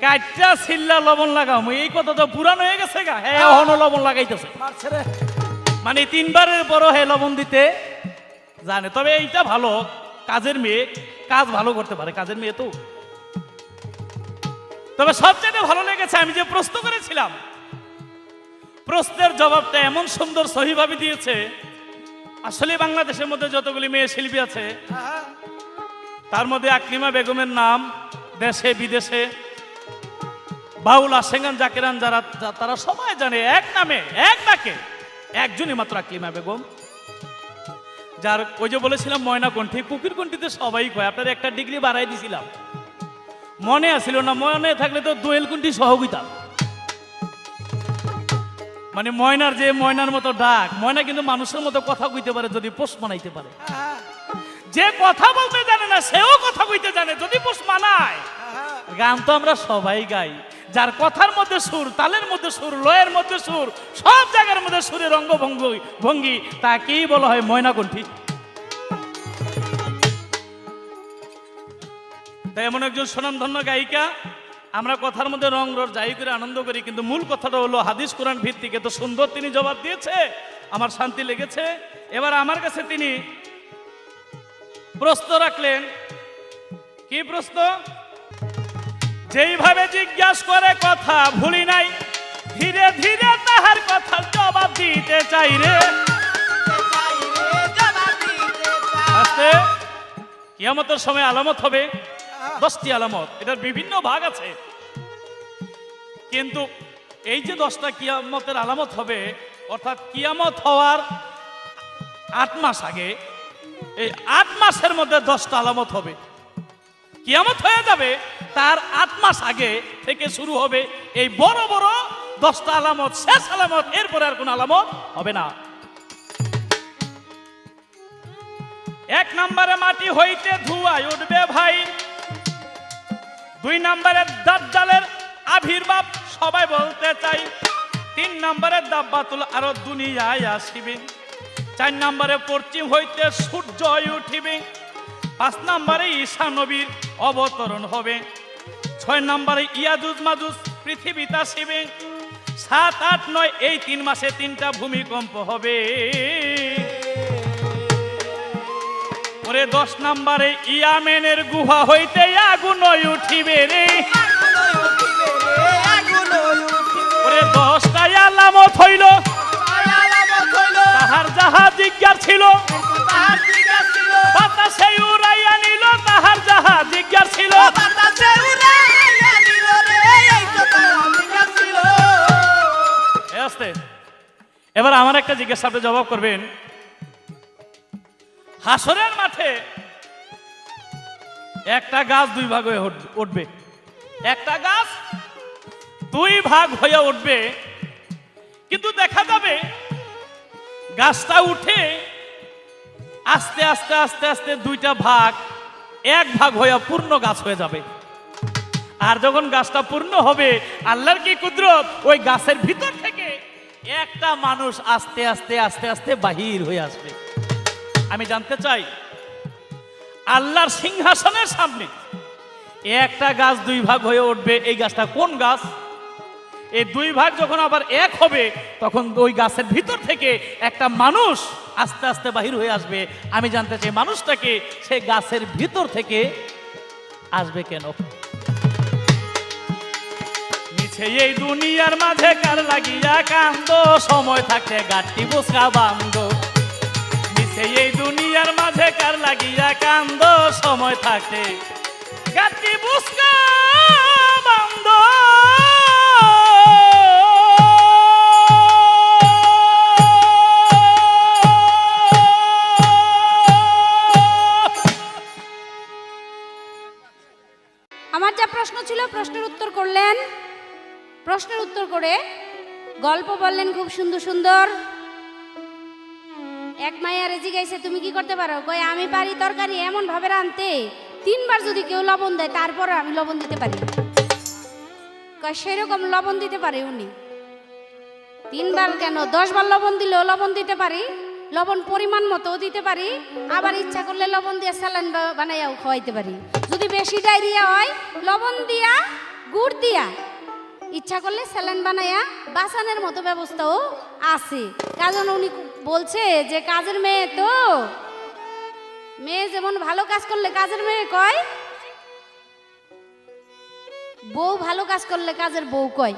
কাইটা ছিল্লা লবণ লাগাও, এই কথা তো পুরান হয়ে গেছে গা। হ্যাঁ, এখনো লবণ লাগাইতেছে, মারছে রে। মানে 3 বারের পরও হে লবণ দিতে জানে। তবে এইটা ভালো, কাজের মেয়ে কাজ ভালো করতে পারে, কাজের মেয়ে তো। তবে সবচেয়ে ভালো লেগেছে আমি যে প্রশ্ন করেছিলাম, প্রশ্নের জবাবটা এমন সুন্দর সহিভাবে দিয়েছে। আসলে বাংলাদেশের মধ্যে যতগুলি মেয়ে শিল্পী আছে তার মধ্যে আকলিমা বেগমের নাম দেশে বিদেশে বাউল আশেঙ্গান জাকেরান যারা তারা সবাই জানে এক নামে এক ডাকে একজনই মাত্র আকলিমা বেগম, যার ওই যে বলেছিলাম ময়না কণ্ঠী, কুকির কণ্ঠীতে সবাই কয়, আপনার একটা ডিগ্রি বাড়াই দিছিলাম, মনে আসিল না, মনে থাকলে তো দোয়েল কণ্ঠী সহযোগিতা। মানে ময়নার মতো ডাক, ময়না কিন্তু মানুষের মতো কথা কইতে পারে যদি পোষ মানাইতে পারে। যে কথা বলতে জানে না সেও কথা কইতে জানে যদি পোষ মানায়। গান তো আমরা সবাই গাই, যার কথার মধ্যে সুর, তালের মধ্যে সুর, লয়ের মধ্যে সুর, সব জায়গার মধ্যে সুরের ভঙ্গি, তাকেই বলা হয় ময়না কণ্ঠী। তাই এমন একজন স্বনামধন্য গায়িকা, আমরা কথার মধ্যে রং রস যাই করে আনন্দ করি, কিন্তু মূল কথাটা হলো হাদিস কোরআন ভিত্তিক। এত সুন্দর তিনি জবাব দিয়েছে, আমার শান্তি লেগেছে। এবার আমার কাছে তিনি প্রশ্ন রাখলেন। কি প্রশ্ন? যেইভাবে জিজ্ঞাসা করে কথা ভুলি নাই, ধীরে ধীরে তাহার কথার জবাব দিতে চাই রে। আস্তে, কিয়ামতের সময় আলামত হবে 10টি আলামত, এটার বিভিন্ন ভাগ আছে, কিন্তু এই যে 10টা কিয়ামতের আলামত হবে, অর্থাৎ কিয়ামত হওয়ার 8 মাস আগে, এই 8 মাসের মধ্যে 10টা আলামত হবে। কিয়ামত হয়ে যাবে তার 8 মাস আগে থেকে শুরু হবে এই বড় বড় 10টা আলামত, শেষ আলামত, এরপরে আর কোন আলামত হবে না। 1 নম্বরে মাটি হইতে ধোঁয়ায় উঠবে ভাই। 2 নম্বরে দাজ্জালের আবির্ভাব সবাই বলতে চাই। 3 নম্বরে দাব্বাতুল আরো দুনিয়ায় আসিবে। 4 নম্বরে পশ্চিম হইতে সূর্য উঠিবে। 5 নম্বরে ঈসা নবীর অবতরণ হবে। 6 নম্বরে ইয়াজুজ মাজুজ পৃথিবীতে আসিবে। 7, 8, 9 এই 3 মাসে 3টা ভূমিকম্প হবে। ওরে 10 নম্বরে ইয়ামেনের গুহা হইতে আগুন উঠিবে রে। ওরে 10টা আলামত হইল তাহার যাহা জিজ্ঞাসা ছিল, বাতাসে উড়াইয়া নিল তাহার যাহা জিজ্ঞাসা ছিল। এবার আমার একটা জিজ্ঞাসা আপনি জবাব করবেন। হাসরের মাঠে একটা গাছ 2 ভাগ হয়ে উঠবে, একটা গাছ 2 ভাগ হয়ে উঠবে, কিন্তু দেখা যাবে গাছটা উঠে আস্তে আস্তে আস্তে আস্তে 2টা ভাগ 1 ভাগ হয়ে পূর্ণ গাছ হয়ে যাবে। আর যখন গাছটা পূর্ণ হবে, আল্লাহর কি কুদরত, ওই গাছের ভিতর থেকে একটা মানুষ আস্তে আস্তে আস্তে আস্তে বাহির হয়ে আসবে। আমি জানতে চাই, আল্লাহর সিংহাসনের সামনে একটা গাছ 2 ভাগ হয়ে উঠবে, এই গাছটা কোন গাছ? এই 2 ভাগ যখন আবার 1 হবে, তখন ওই গাছের ভিতর থেকে একটা মানুষ আস্তে আস্তে বাহির হয়ে আসবে। আমি জানতে চাই, মানুষটাকে সেই গাছের ভিতর থেকে আসবে কেন? মিছে এই দুনিয়ার মাঝে কার লাগিয়া কান্দ, সময় থাকতে গাঠি বুসকা বান্দ। মিছে এই দুনিয়ার মাঝে কার লাগিয়া কান্দ, সময় থাকতে গাঠি বুসকা বান্দ। আমার যা প্রশ্ন ছিল প্রশ্নের উত্তর করলেন, প্রশ্নের উত্তর করে গল্প বললেন খুব সুন্দর সুন্দর। এক মাইয়া রেজি গাইছে, তুমি কি করতে পারো? কই আমি পারি তরকারি এমন ভাবে রাঁধতে, 3 বার যদি কেউ লবণ দেয় তারপরে আমি লবণ দিতে পারি। কই সেরকম লবণ দিতে পারে উনি। 3 বার কেন, 10 বার লবণ দিলেও লবণ দিতে পারি, লবণ পরিমাণ মতো দিতে পারি, আবার ইচ্ছা করলে লবণ দিয়ে স্যালাইন বানাইয়াও খাওয়াইতে পারি। যদি বেশি ডায়রিয়া হয় লবণ দিয়া গুড় দিয়া, ইচ্ছা করলে স্যালাইন বানাইয়া বাঁচানোর মতো ব্যবস্থাও আছে। কারণ উনি বলছে যে কাজের মেয়ে, তো মেয়ে যেমন ভালো কাজ করলে কাজের মেয়ে কয়, বউ ভালো কাজ করলে কাজের বউ কয়।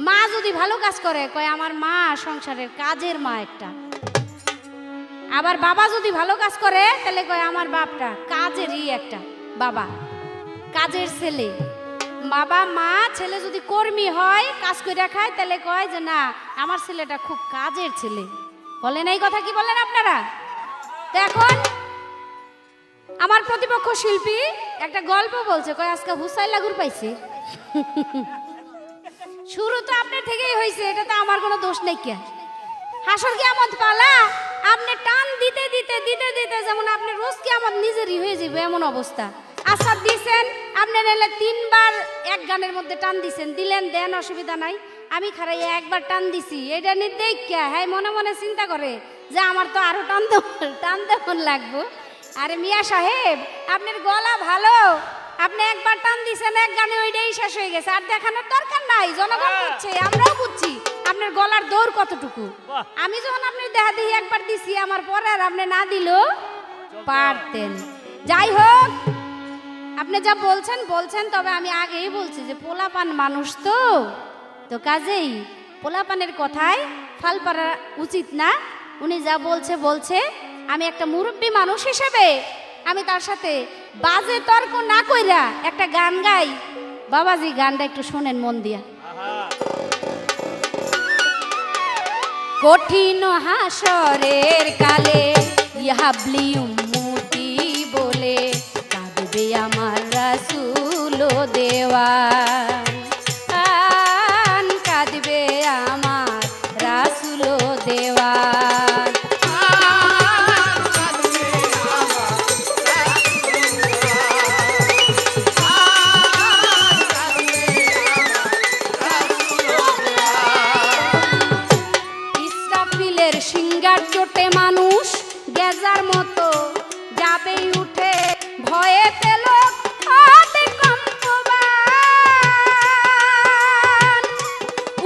মা যদি ভালো কাজ করে কয় আমার মা সংসারের কাজের মা একটা। আবার বাবা যদি ভালো কাজ করে তাহলে কয় আমার বাপটা কাজেরই একটা বাবা, কাজের ছেলে। বাবা মা ছেলে যদি কর্মী হয় কাজ করে খায় তাহলে কয় যে না আমার ছেলেটা খুব কাজের ছেলে। বলেন এই কথা কি বলেন আপনারা? তো এখন আমার প্রতিপক্ষ শিল্পী একটা গল্প বলছে, কয় আজকে হুসাইন লাগুর পাইছে। শুরু তো আপনার থেকেই হয়েছে, এটা তো আমার কোনো দোষ নেই। কে হাসর কিয়ামত পালা আপনি টান দিতে দিতে দিতে দিতে যেমন আপনি রোজ কিয়ামত নিজেরই হয়ে যাবে এমন অবস্থা। আসাদ দিছেন আপনি নাহলে 3 বার এক গানের মধ্যে টান দিছেন, দিলেন দেন অসুবিধা নাই। আমি খারাই একবার টান দিছি, এটা নির্দেশ হ্যাঁ মনে মনে চিন্তা করে যে আমার তো আরো টান দেওয়ান লাগবো। আরে মিয়া সাহেব আপনার গলা ভালো, আপনি একবার টান দিছেন এক গানে ওইটাই শেষ হয়ে গেছে, আর দেখানোর দরকার নাই। জনগণ বুঝছে, আমরাও বুঝছি আপনার গলার দৌড় কতটুকু। আমি যখন আপনার দেহা দিয়ে একবার দিছি আমার পরে আর আপনি না দিলেও পারতেন। যাই হোক আপনি যা বলছেন বলছেন, তবে আমি আগেই বলছি যে পোলাপান মানুষ তো কাজেই পোলাপানের কথায় ফাল পারা উচিত না। উনি যা বলছে আমি একটা মুরব্বী মানুষ হিসেবে আমি তার সাথে বাজে তর্ক না কইরা একটা গান গাই। বাবাজি গানটা একটু শোনেন মন দিয়া। কঠিন হাসরের কালে ইহাবলি উম্মতি বলে কাঁদবে আমার রাসূল দেওয়ান, কাঁদবে আমার রাসূল দেওয়ান। ইসরাফিলের সিংহার চোটে মানুষ গেজার মতো যাবে উঠে, ভয়ে পেল হাতে কম্পবান।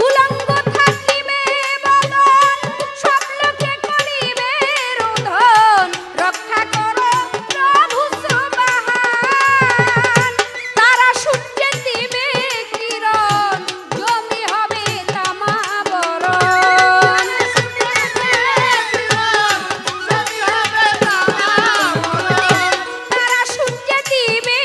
উলঙ্গ থাকিবে বদন, সব লোকে করিবে রোদন, রক্ষা করো প্রভু সুবহান। তারা সূর্যে দিবে কিরণ, জমি হবে তামা বরণ। তারা সূর্যে দিবে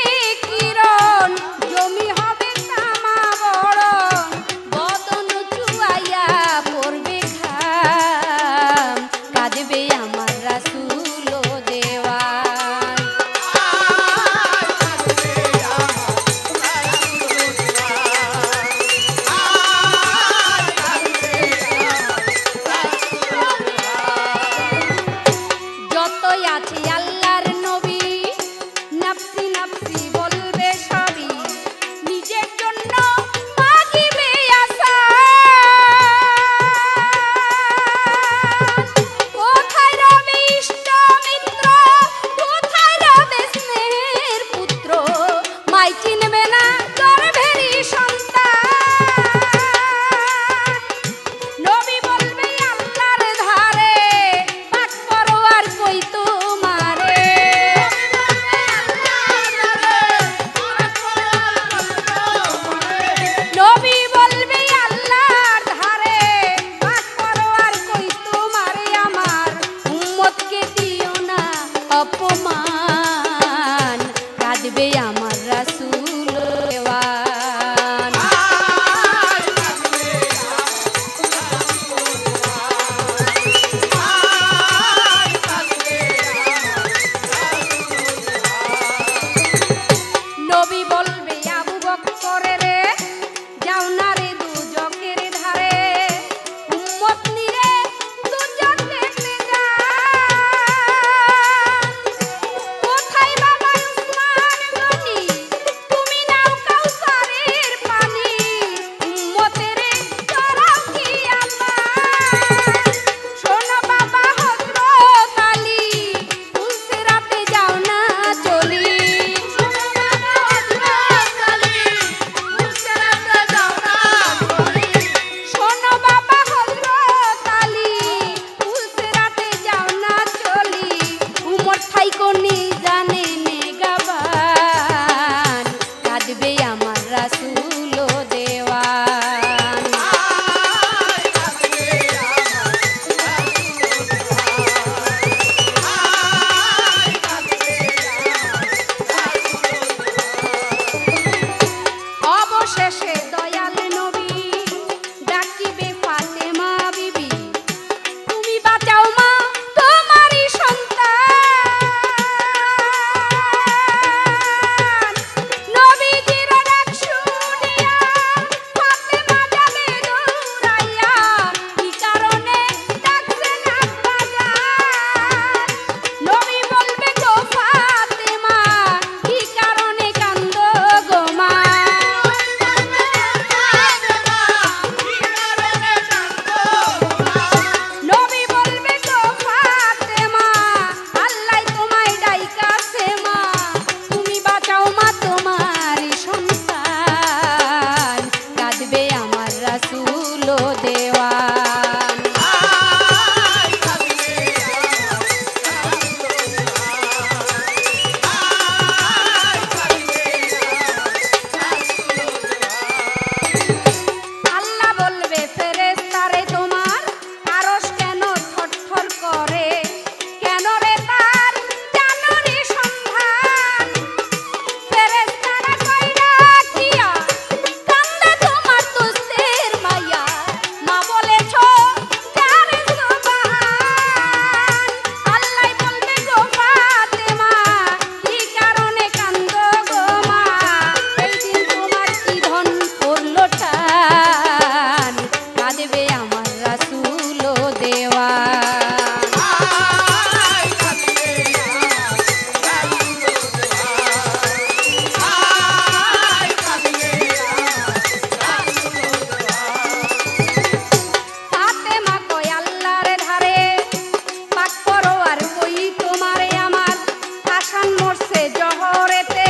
হইছে জহরেতে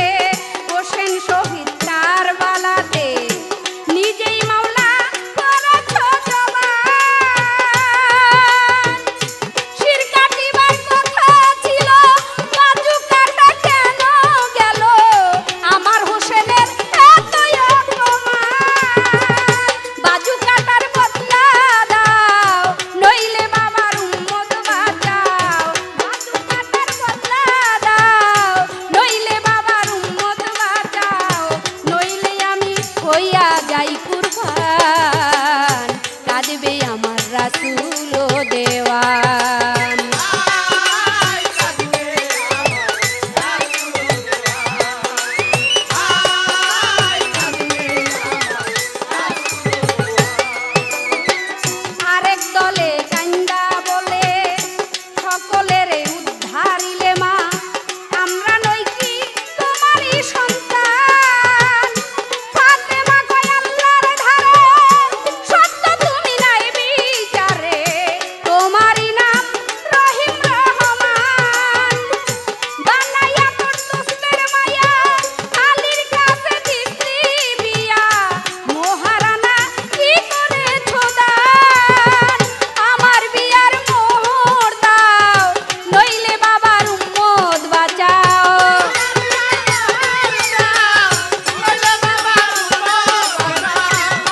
হোসেন শহীদ কারবালাতে নিজেই মাওলা করেছ জবান শির কাটিবার কথা ছিল বাজু কাটা কেন গেল আমার হোসেনের এতই অপমান বাজু কাটার বদলা দাও নইলে বাবার উম্মত বাঁচাও বাজু কাটার বদলা দাও নইলে বাবার উম্মত বাঁচাও নইলে আমি হইয়া যাই কুরবান কাঁদবে আমার রাসূল ও দেওয়ান আরেক দলে কান্দা বলে সকলের উদ্ধারিলে মা আমরা নই কি তোমারই সন্তান ফাতেমা কয় আল্লাহর ধারে সত্য তুমি নাই বিচারে তোমারই নাম রহিম রহমান বানাইয়া তোর দোস্তের মায়া আলীর কাছে দিছি বিয়া মহারানা কি করেছো দান আমার বিয়ার মোহর দাও নইলে বাবার উম্মত বাঁচাও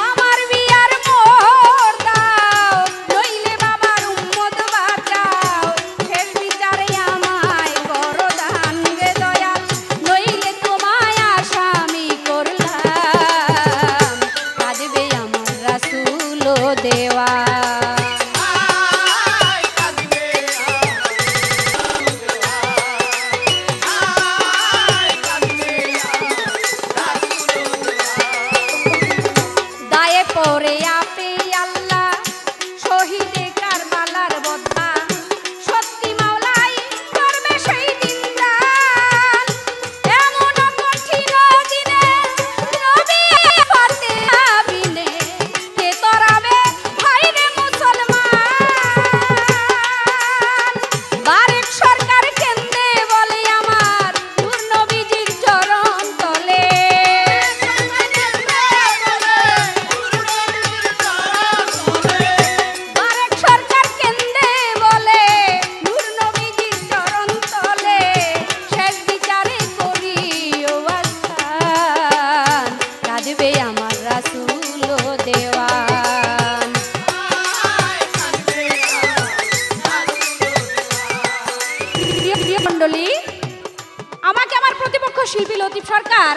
আমার বিয়ার মোহর দাও নইলে বাবার উম্মত বাঁচাও শেষ বিচারে আমায় করো দান রে দয়াল নইলে তোমায় আসামি করলাম কাঁদবে আমার রাসূল ও দেওয়ান দায়ে পড়ে আপে আল্লাহ শহীদে কারবালার বদলা সত্যি মাওলাই করবে সেই দিন দান এমন কঠিন দিনে নবী ফাতে আবিনে কে তরাবে ভাইরে মুসলমান বারেক সরকার কেন্দ্রে বলে আমার নূর নবীজির চরণ তলে বারেক সরকার কেন্দ্রে বলে নূর নবীজির চরণ তলে শেষ বিচারে করি ও আস্থান কাঁদবে আমার রাসূল ও দেওয়ান প্রিয় মণ্ডলী আমাকে আমার প্রতিপক্ষ শিল্পী লতিফ সরকার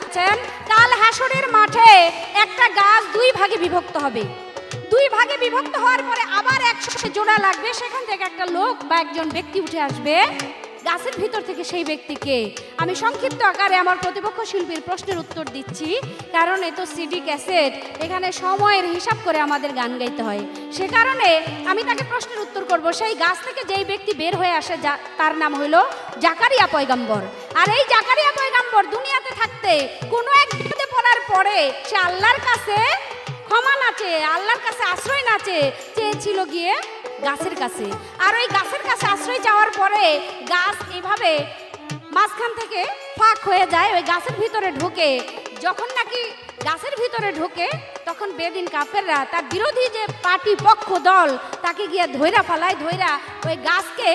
বলেছেন, কাল হাসরের মাঠে একটা গাছ দুই ভাগে বিভক্ত হবে দুই ভাগে বিভক্ত হওয়ার পরে আবার একসাথে জোড়া লাগবে সেখান থেকে একটা লোক বা একজন ব্যক্তি উঠে আসবে গাছের ভিতর থেকে সেই ব্যক্তিকে আমি সংক্ষিপ্ত আকারে আমার প্রতিপক্ষ শিল্পীর প্রশ্নের উত্তর দিচ্ছি কারণ এ তো সিডি ক্যাসেট এখানে সময়ের হিসাব করে আমাদের গান গাইতে হয় সে কারণে আমি তাকে প্রশ্নের উত্তর করব সেই গাছ থেকে যেই ব্যক্তি বের হয়ে আসে তার নাম হলো জাকারিয়া পয়গম্বর আর এই জাকারিয়া পয়গম্বর দুনিয়াতে থাকতে কোনো এক বিপদে পড়ার পরে সে আল্লাহর কাছে ক্ষমা নাচে আল্লাহর কাছে আশ্রয় নাচে চেয়েছিল গিয়ে গাছের কাছে আর ওই গাছের কাছে আশ্রয় যাওয়ার পরে গাছ এভাবে মাঝখান থেকে ফাঁক হয়ে যায় ওই গাছের ভিতরে ঢোকে যখন নাকি গাছের ভিতরে ঢোকে তখন বেদিন কাফেররা তার বিরোধী যে পার্টি পক্ষ দল তাকে গিয়ে ধইরা ফালায় ধইরা ওই গাছকে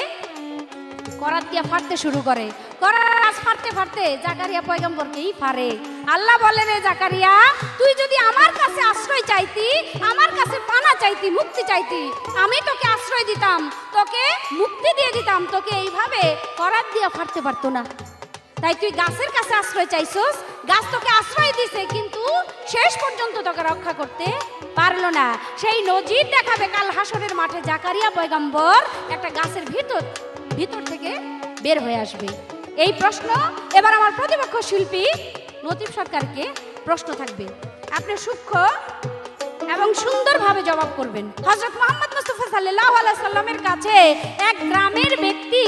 করাত দিয়া ফাটতে শুরু করে করাত ফাটতে ফাটতে জাকারিয়া পয়গম্বরকেই ফারে আল্লাহ বলে রে জাকারিয়া তুই যদি আমার কাছে আশ্রয় চাইতি আমার কাছে পানা চাইতি মুক্তি চাইতি আমি তোকে আশ্রয় দিতাম তোকে মুক্তি দিয়ে দিতাম তোকে এইভাবে করাত দিয়া ফাটতে পারতো না তাই তুই গাছের কাছে আশ্রয় চাইছস গাছ তোকে আশ্রয় দিছে কিন্তু শেষ পর্যন্ত তোকে রক্ষা করতে পারলো না সেই নজির দেখাবে কাল হাসরের মাঠে জাকারিয়া পয়গম্বর একটা গাছের ভিতর থেকে বের হয়ে আসবে এই প্রশ্ন এবার আমার প্রতিপক্ষ শিল্পী লতিফ সরকারকে প্রশ্ন থাকবে আপনি সূক্ষ্ম এবং সুন্দরভাবে জবাব করবেন হযরত মুহাম্মদ মুস্তাফা সাল্লাল্লাহু আলাইহি সাল্লামের কাছে এক গ্রামের ব্যক্তি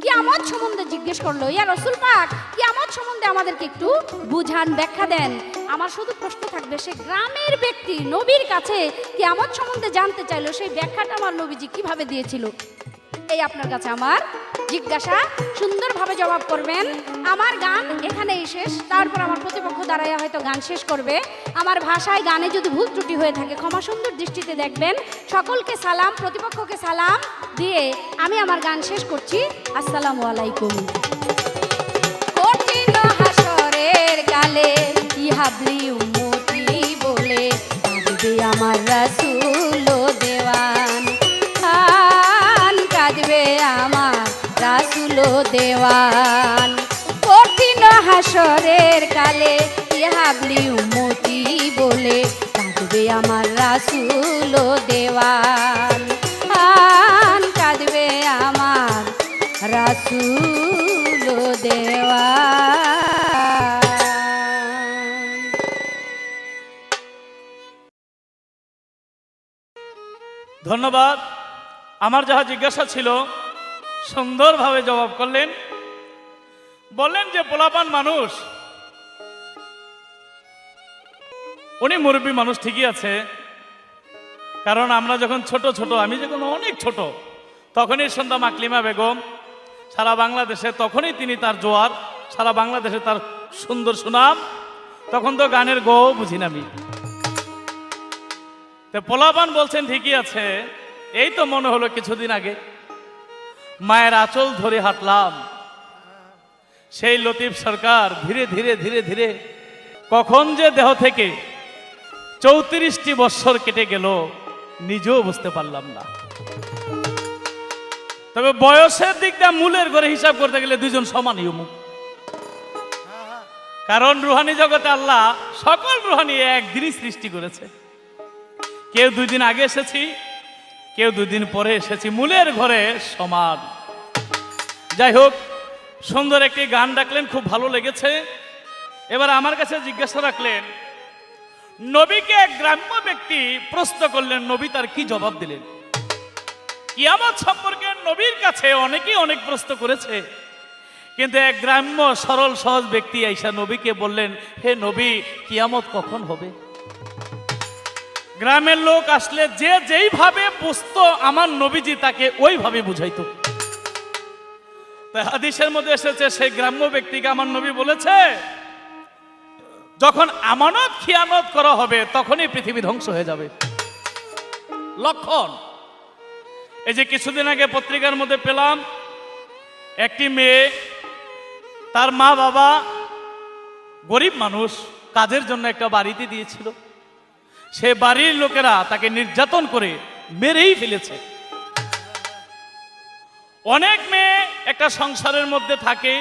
কিয়ামত সম্বন্ধে জিজ্ঞেস করলো ইয়া রাসূল পাক কিয়ামত সম্বন্ধে আমাদেরকে একটু বুঝান ব্যাখ্যা দেন আমার শুধু প্রশ্ন থাকবে সে গ্রামের ব্যক্তি নবীর কাছে কিয়ামত সম্বন্ধে জানতে চাইলো সেই ব্যাখ্যাটা আমার নবীজি কিভাবে দিয়েছিল এই আপনার কাছে আমার জিজ্ঞাসা, সুন্দরভাবে জবাব করবেন। আমার গান এখানেই শেষ, তারপর আমার প্রতিপক্ষ দাঁড়ায় হয়তো গান শেষ করবে। আমার ভাষায় গানে যদি ভুল ত্রুটি হয়ে থাকে ক্ষমা সুন্দর দৃষ্টিতে দেখবেন। সকলকে সালাম, প্রতিপক্ষকে সালাম দিয়ে আমি আমার গান শেষ করছি। আসসালামু আলাইকুম। কঠিন হাসরের কালে ইহাবলি উম্মতি বলে কাঁদবে আমার রাসূল ও দেওয়ান, কাঁদবে আমার রাসূল ও দেওয়ান। কঠিন হাসরের কালে ইহাবলি উম্মতি বলে কাঁদবে আমার রাসূল ও দেওয়ান, কাঁদবে আমার রাসূল ও দেওয়ান। ধন্যবাদ। আমার যাহা জিজ্ঞাসা ছিল সুন্দরভাবে জবাব করলেন। বললেন যে পোলাপান মানুষ, উনি মুরব্বী মানুষ ঠিকই আছে, কারণ আমরা যখন ছোট ছোট, আমি যখন অনেক ছোট, তখনই শুনতাম আকলিমা বেগম সারা বাংলাদেশে, তখনই তিনি তার জোয়ার, সারা বাংলাদেশে তার সুন্দর সুনাম। তখন তো গানের গো বুঝি না আমি। তো পোলাপান বলছেন ঠিকই আছে, এই তো মনে হলো কিছুদিন আগে মায়ের আঁচল ধরে হাঁটলাম, সেই লতিফ সরকার ধীরে ধীরে ধীরে ধীরে কখন যে দেহ থেকে 34টি বৎসর কেটে গেল নিজেও বুঝতে পারলাম না। তবে বয়সের দিক দিয়ে মূলের ঘরে হিসাব করতে গেলে দুজন সমানই মুখ, কারণ রুহানি জগতে আল্লাহ সকল রুহানি একদিনই সৃষ্টি করেছে। কেউ 2 দিন আগে এসেছি, কেউ 2 দিন পরে এসেছি, মূলের ঘরে সমান। যাই হোক, সুন্দর একটি গান ডাকলেন, খুব ভালো লেগেছে। এবার আমার কাছে জিজ্ঞাসা রাখলেন, নবীকে এক গ্রাম্য ব্যক্তি প্রশ্ন করলেন, নবী তার কি জবাব দিলেন? কিয়ামত সম্পর্কে নবীর কাছে অনেকেই অনেক প্রশ্ন করেছে, কিন্তু এক গ্রাম্য সরল সহজ ব্যক্তি আইসা নবীকে বললেন, হে নবী, কিয়ামত কখন হবে? গ্রামের লোক আসলে যে যেইভাবে বুঝতো আমার নবীজি তাকে ওইভাবে বুঝাইতো। তাই হাদিসের মধ্যে এসেছে, সেই গ্রাম্য ব্যক্তিকে আমার নবী বলেছে, যখন আমানত খিয়ানত করা হবে তখনই পৃথিবী ধ্বংস হয়ে যাবে। লক্ষণ এই যে কিছুদিন আগে পত্রিকার মধ্যে পেলাম, একটি মেয়ে, তার মা বাবা গরিব মানুষ, কাজের জন্য একটা বাড়িতে দিয়েছিল, সে বাড়ির লোকেরা তাকে নির্যাতন করে মেরেই ফেলেছে। অনেক মেয়ে একটা সংসারের মধ্যে থাকে,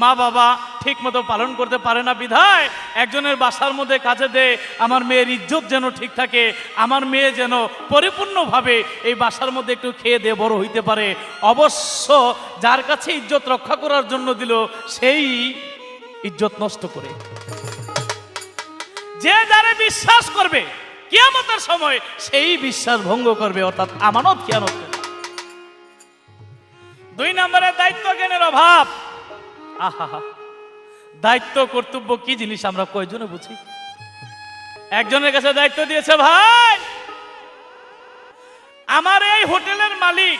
মা বাবা ঠিক মতো পালন করতে পারে না, বিধায় একজনের বাসার মধ্যে কাজে দেয়, আমার মেয়ের ইজ্জত যেন ঠিক থাকে, আমার মেয়ে যেন পরিপূর্ণভাবে এই বাসার মধ্যে একটু খেয়ে দিয়ে বড় হইতে পারে। অবশ্য যার কাছে ইজ্জত রক্ষা করার জন্য দিল, সেই ইজ্জত নষ্ট করে। যে যারে বিশ্বাস করবে কিয়ামতের সময় সেই বিশ্বাস ভঙ্গ করবে, অর্থাৎ আমানত কিয়ামত করবে। 2 নম্বরে দায়িত্ব জ্ঞানের অভাব। আহা, দায়িত্ব কর্তব্য কি জিনিস আমরা কয়জনে বুঝি? একজনের কাছে দায়িত্ব দিয়েছে, ভাই আমার এই হোটেলের মালিক,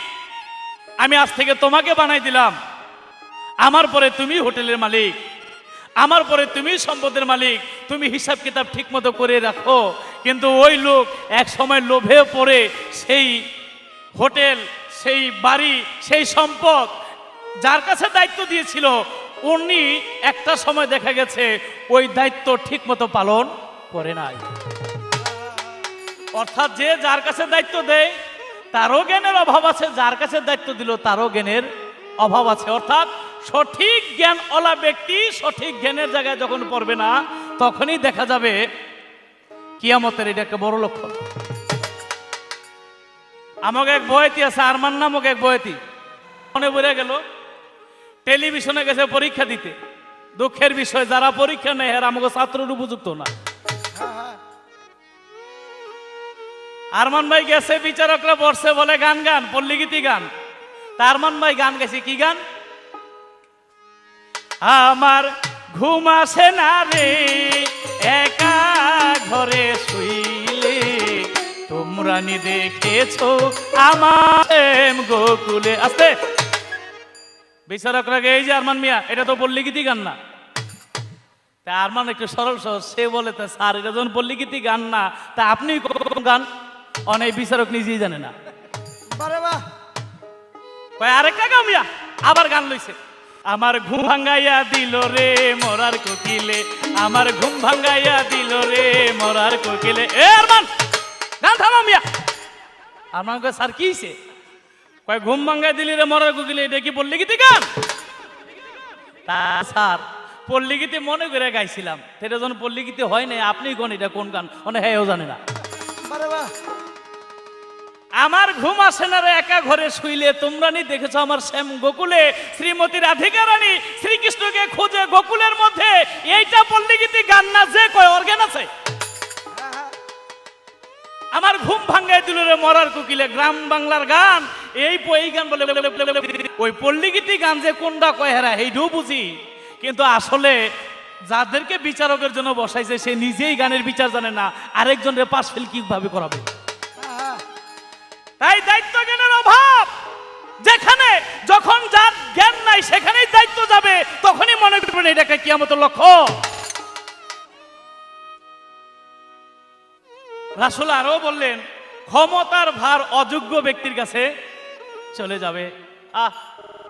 আমি আজ থেকে তোমাকে বানাই দিলাম, আমার পরে তুমি হোটেলের মালিক, আমার পরে তুমি সম্পদের মালিক, তুমি হিসাব কিতাব ঠিক মতো করে রাখো। কিন্তু ওই লোক এক সময় লোভে পড়ে সেই হোটেল, সেই বাড়ি, সেই সম্পদ যার কাছে দায়িত্ব দিয়েছিল, উনি একটা সময় দেখা গেছে ওই দায়িত্ব ঠিক মতো পালন করে নাই। অর্থাৎ যে যার কাছে দায়িত্ব দেয় তারও জ্ঞানের অভাব আছে, যার কাছে দায়িত্ব দিল তারও জ্ঞানের অভাব আছে। অর্থাৎ সঠিক জ্ঞানওয়ালা ব্যক্তি সঠিক জ্ঞানের জায়গায় যখন পড়বে না, তখনই দেখা যাবে কিয়ামতের এটা একটা বড় লক্ষণ। আমাকে এক বয়তি আছে, আরমান নামক এক বয়তি, মনে পড়ে গেল, টেলিভিশনে গেছে পরীক্ষা দিতে। দুঃখের বিষয়, যারা পরীক্ষা নেয় আর আমাকে ছাত্রের উপযুক্ত না। আরমান ভাই গেছে, বিচারকরা বসছে, বলে গান গান, পল্লীগীতি গান। তা আরমান ভাই গান গেছে, কি গান? আমার ঘুম আসে না রে একা ঘরে শুইলে, তোমরা নি দেখেছো আমার শ্যাম গোকুলে। আস্তে বিচারকরা, এই যে আরমান মিয়া, এটা তো পল্লীগীতি গান না। তা আরমান একটু সরল সহজ, সে বলে তা স্যার এটা যখন পল্লীগীতি গান না, তা আপনি কোন গান? অনেক বিচারক নিজেই জানে না। বারে বাহ, কয় আরেকটা গাও মিয়া, আবার গান লইছে। আমার ঘুম ভাঙ্গাইয়া দিল রে মরার কোকিলে, আমার ঘুম ভাঙ্গাইয়া দিল রে মরার কোকিলে। এ আরমান, গান থামা মিয়া। আরমান কয় স্যার কি হইছে? কয় ঘুম ভাঙ্গাই দিলি রে মরার কোকিলে, এটা কি পল্লীগীতি গান? তা স্যার পল্লীগীতি মনে করে গাইছিলাম, সেটা যখন পল্লীগীতি হয় নাই, আপনি কোন এটা কোন গান? অনেক হ্যাঁ জানে না। বারে বাহ, আমার ঘুম আসে না রে একা ঘরে শুইলে, তোমরা নি দেখেছো আমার শ্যাম গোকুলে, শ্রীমতী রাধিকা রানী শ্রীকৃষ্ণকে খুঁজে গোকুলের মধ্যে। এইটা পল্লীগীতি গান না, যে কয় অর্গান আছে। আমার ঘুম ভাঙ্গাই দিল রে মরার কোকিলে, গ্রাম বাংলার গান। এই গান বলে ওই পল্লীগীতি গান যে কোনটা কয় হেরা এইটাও বুঝি, কিন্তু আসলে যাদেরকে বিচারকের জন্য বসাইছে সে নিজেই গানের বিচার জানে না, আরেকজনের পাশ ফেল কিভাবে করাবে? তাই দায়িত্ব জ্ঞানের অভাব। যেখানে যখন যার জ্ঞান নাই সেখানেই দায়িত্ব যাবে, তখনই মনে করবেন এটা একটা কিয়ামতের লক্ষ্য। রাসূল আরো বললেন, ক্ষমতার ভার অযোগ্য ব্যক্তির কাছে চলে যাবে।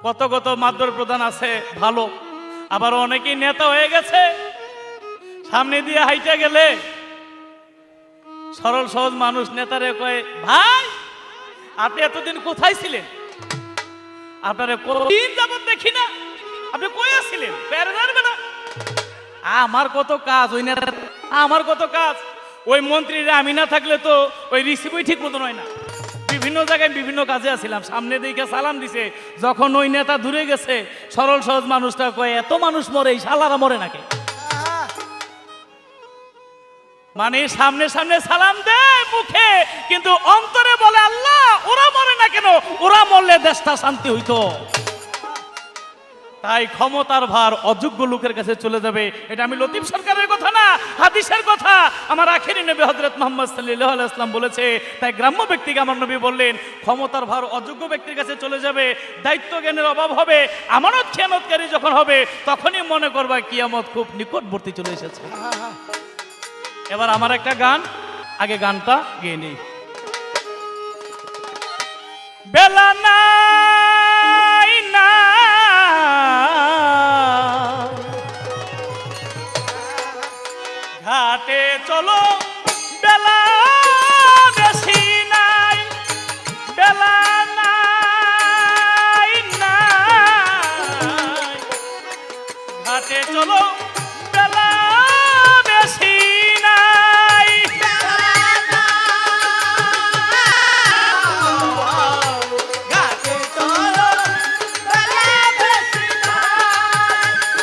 কত কত মাদর প্রধান আছে ভালো, আবার অনেকেই নেতা হয়ে গেছে। সামনে দিয়ে হাইটা গেলে সরল সহজ মানুষ নেতারে কয়, ভাই আপনি এতদিন কোথায় ছিলেন? আপনারে কোনদিন যাবত দেখি না, আপনি কই আছিলেন? আমার কত কাজ, ওই নেতা আমার কত কাজ। ওই মন্ত্রীরা আমি না থাকলে তো ওই রিসিভই ঠিক মতো নয় না। বিভিন্ন জায়গায় বিভিন্ন কাজে আছিলাম, সামনে দিকে সালাম দিছে। যখন ওই নেতা দূরে গেছে, সরল সহজ মানুষটা কয়, এত মানুষ মরে, এই শালারা মরে নাকি? মানে সামনে সামনে সালাম দেয় মুখে, কিন্তু অন্তরে বলে আল্লাহ ওরা মরে না কেন, ওরা মরলে দেশটা শান্তি হইতো। তাই ক্ষমতার ভার অযোগ্য লোকের কাছে চলে যাবে। এটা আমি লতিফ সরকারের কথা না, হাদিসের কথা। আমার আখেরি নবী হযরত মুহাম্মদ সাল্লাল্লাহু আলাইহি ওয়াসাল্লাম বলেছে। তাই গ্রাম্য ব্যক্তিকে আমার নবী বললেন, ক্ষমতার ভার অযোগ্য ব্যক্তির কাছে চলে যাবে, দায়িত্ব জ্ঞানের অভাব হবে, আমানত খেয়ানতকারী যখন হবে, তখনই মনে করবা কিয়ামত খুব নিকটবর্তী চলে এসেছে। এবার আমার একটা গান, আগে গানটা গেয়ে নেই। বেলা নাই না ঘাটে চলো, বেলা বেশি নাই, বেলা নাই না ঘাটে চলো, বেলা বেশি নাই। ঘাটে চলো, বেলা বেশি নাই,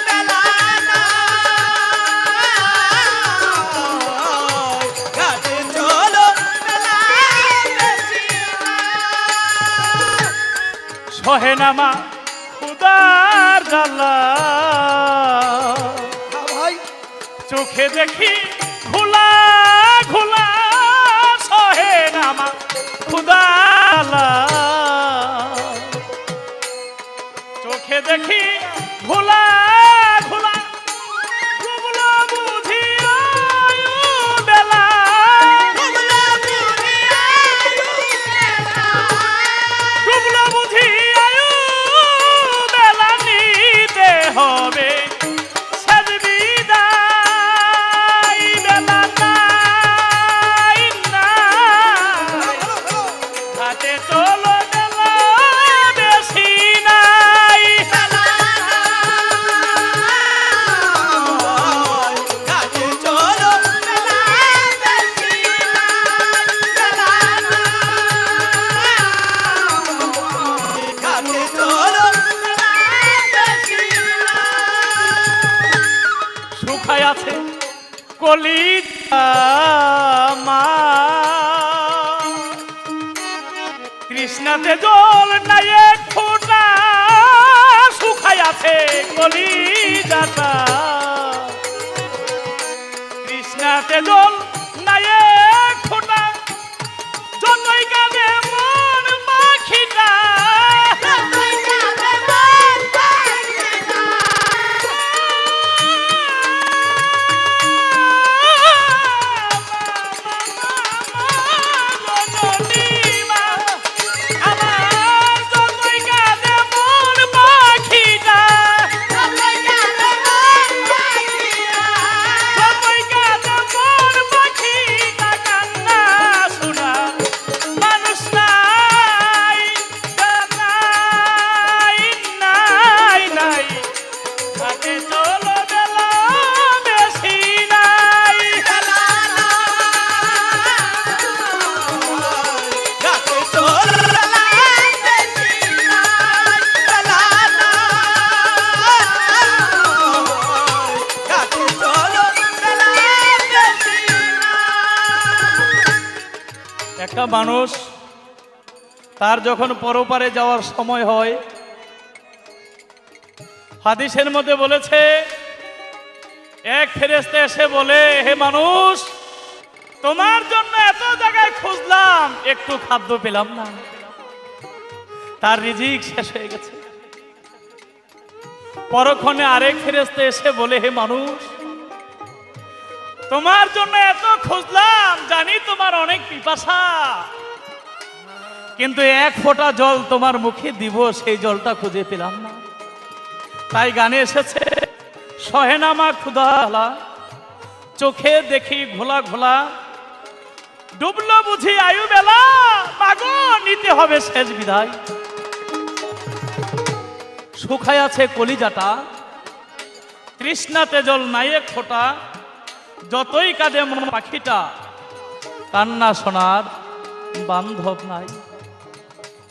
বেলা নাই। ঘাটে চলো, বেলা বেশি নাই। সহে নামা খুদার জ্বালা, ভাই চোখে দেখি ঘোলা ঘোলা, সহে নামা খুদালা, চোখে দেখি ঘোলা ঘোলা, ডুবলো বুঝি আয়ু বেলা, ডুবলো বুঝি আয়ু বেলা, নিতে হবে শেষ বিদায়, বেলা নাই না ঘাটে চলো, বেলা বেশি নাই। ঘাটে চলো, বেলা বেশি নাই, বেলা নাই। ঘাটে চলো, বেলা বেশি নাই। শুকায় আছে কলিজা মা, কৃষ্ণাতে জল নাই এক ফোঁটা, শুকায় আছে কলিজাটা, কৃষ্ণাতে জল নাই এক ফোঁটা, যতই কাঁদে মন পাখিটা, একটা মানুষ তার যখন পরপারে যাওয়ার সময় হয়, হাদিসের মধ্যে বলেছে এক ফেরেশতা এসে বলে, হে মানুষ, তোমার জন্য এত জায়গায় খুঁজলাম, একটু খাদ্য পেলাম না, তার রিজিক শেষ হয়ে গেছে। পরক্ষণে আরেক ফেরেশতা এসে বলে, হে মানুষ, তোমার জন্য এত খুঁজলাম, জানি তোমার অনেক পিপাসা, কিন্তু এক ফোঁটা জল তোমার মুখে দিব, সেই জলটা খুঁজে পেলাম না। তাই গানে এসেছে, সহেনামা ক্ষুধা, চোখে দেখি ঘোলা ঘোলা, ডুবলো বুঝি আয়ু বেলা, মাগো নিতে হবে শেষ বিদায়। শুকায় আছে কলিজাটা, তৃষ্ণাতে জল নাই এক ফোঁটা, যতই কাঁদে মন পাখিটা, কান্না শোনার বান্ধব নাই।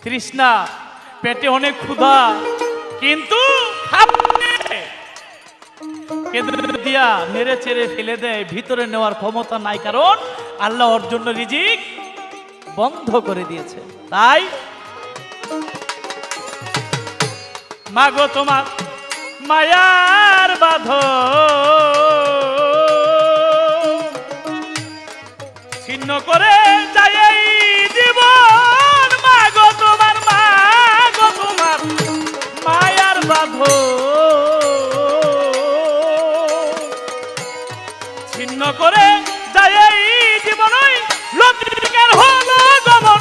তৃষ্ণা, পেটে অনেক ক্ষুধা, কিন্তু দিয়া নেড়ে চেড়ে ফেলে দেয়, ভিতরে নেওয়ার ক্ষমতা নাই, কারণ আল্লাহ ওর জন্য রিজিক বন্ধ করে দিয়েছে। তাই মাগো তোমার মায়ার বাঁধন ছিন্ন করে যায় এই জীবন, মাগো তোমার মায়ার বাঁধন ছিন্ন করে যায় এই জীবন, ওই লতিকের হলো গমন।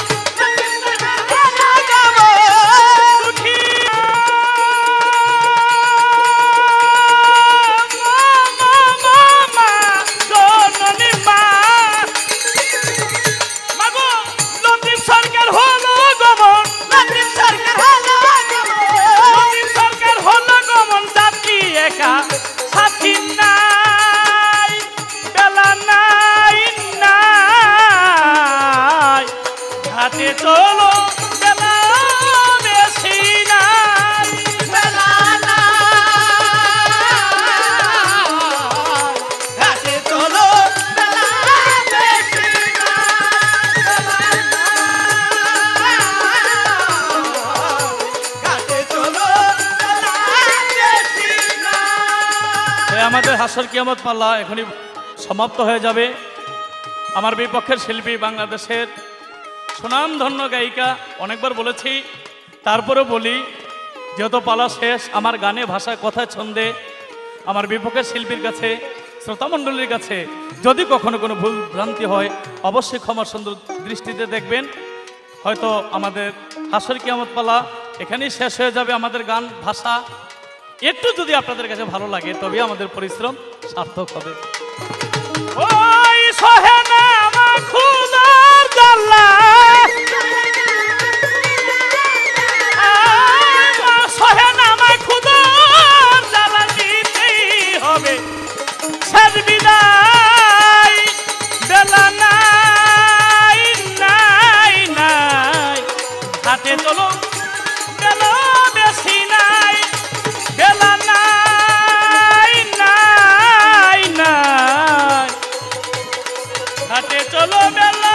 চলো বেলা বেশি নাই, বেলা ঘাটে চলো বেলা বেশি ঘাটে চলো বেলা বেশি। আমাদের হাসর কিয়ামত পাল্লা এখনই সমাপ্ত হয়ে যাবে। আমার বিপক্ষের শিল্পী, বাংলাদেশের সুনামধন্য গায়িকা, অনেকবার বলেছি, তারপরেও বলি, যেহেতু পালা শেষ, আমার গানে, ভাষায়, কথায়, ছন্দে আমার বিপক্ষের শিল্পীর কাছে, শ্রোতামণ্ডলীর কাছে যদি কখনো কোনো ভুল ভ্রান্তি হয়, অবশ্যই ক্ষমা সুন্দর দৃষ্টিতে দেখবেন। হয়তো আমাদের হাসর কিয়ামত পালা এখানেই শেষ হয়ে যাবে। আমাদের গান, ভাষা একটু যদি আপনাদের কাছে ভালো লাগে, তবে আমাদের পরিশ্রম সার্থক হবে। ওই সহেনা মা খুদার জাল্লা, সহেনা মা খুদার জাল্লা, দিতেই হবে শেষ বিদায়, বেলা নাই নাই নাই, হাতে চলো বেলা বেশি নাই, বেলা নাই নাই নাই, হাতে চলো বেলা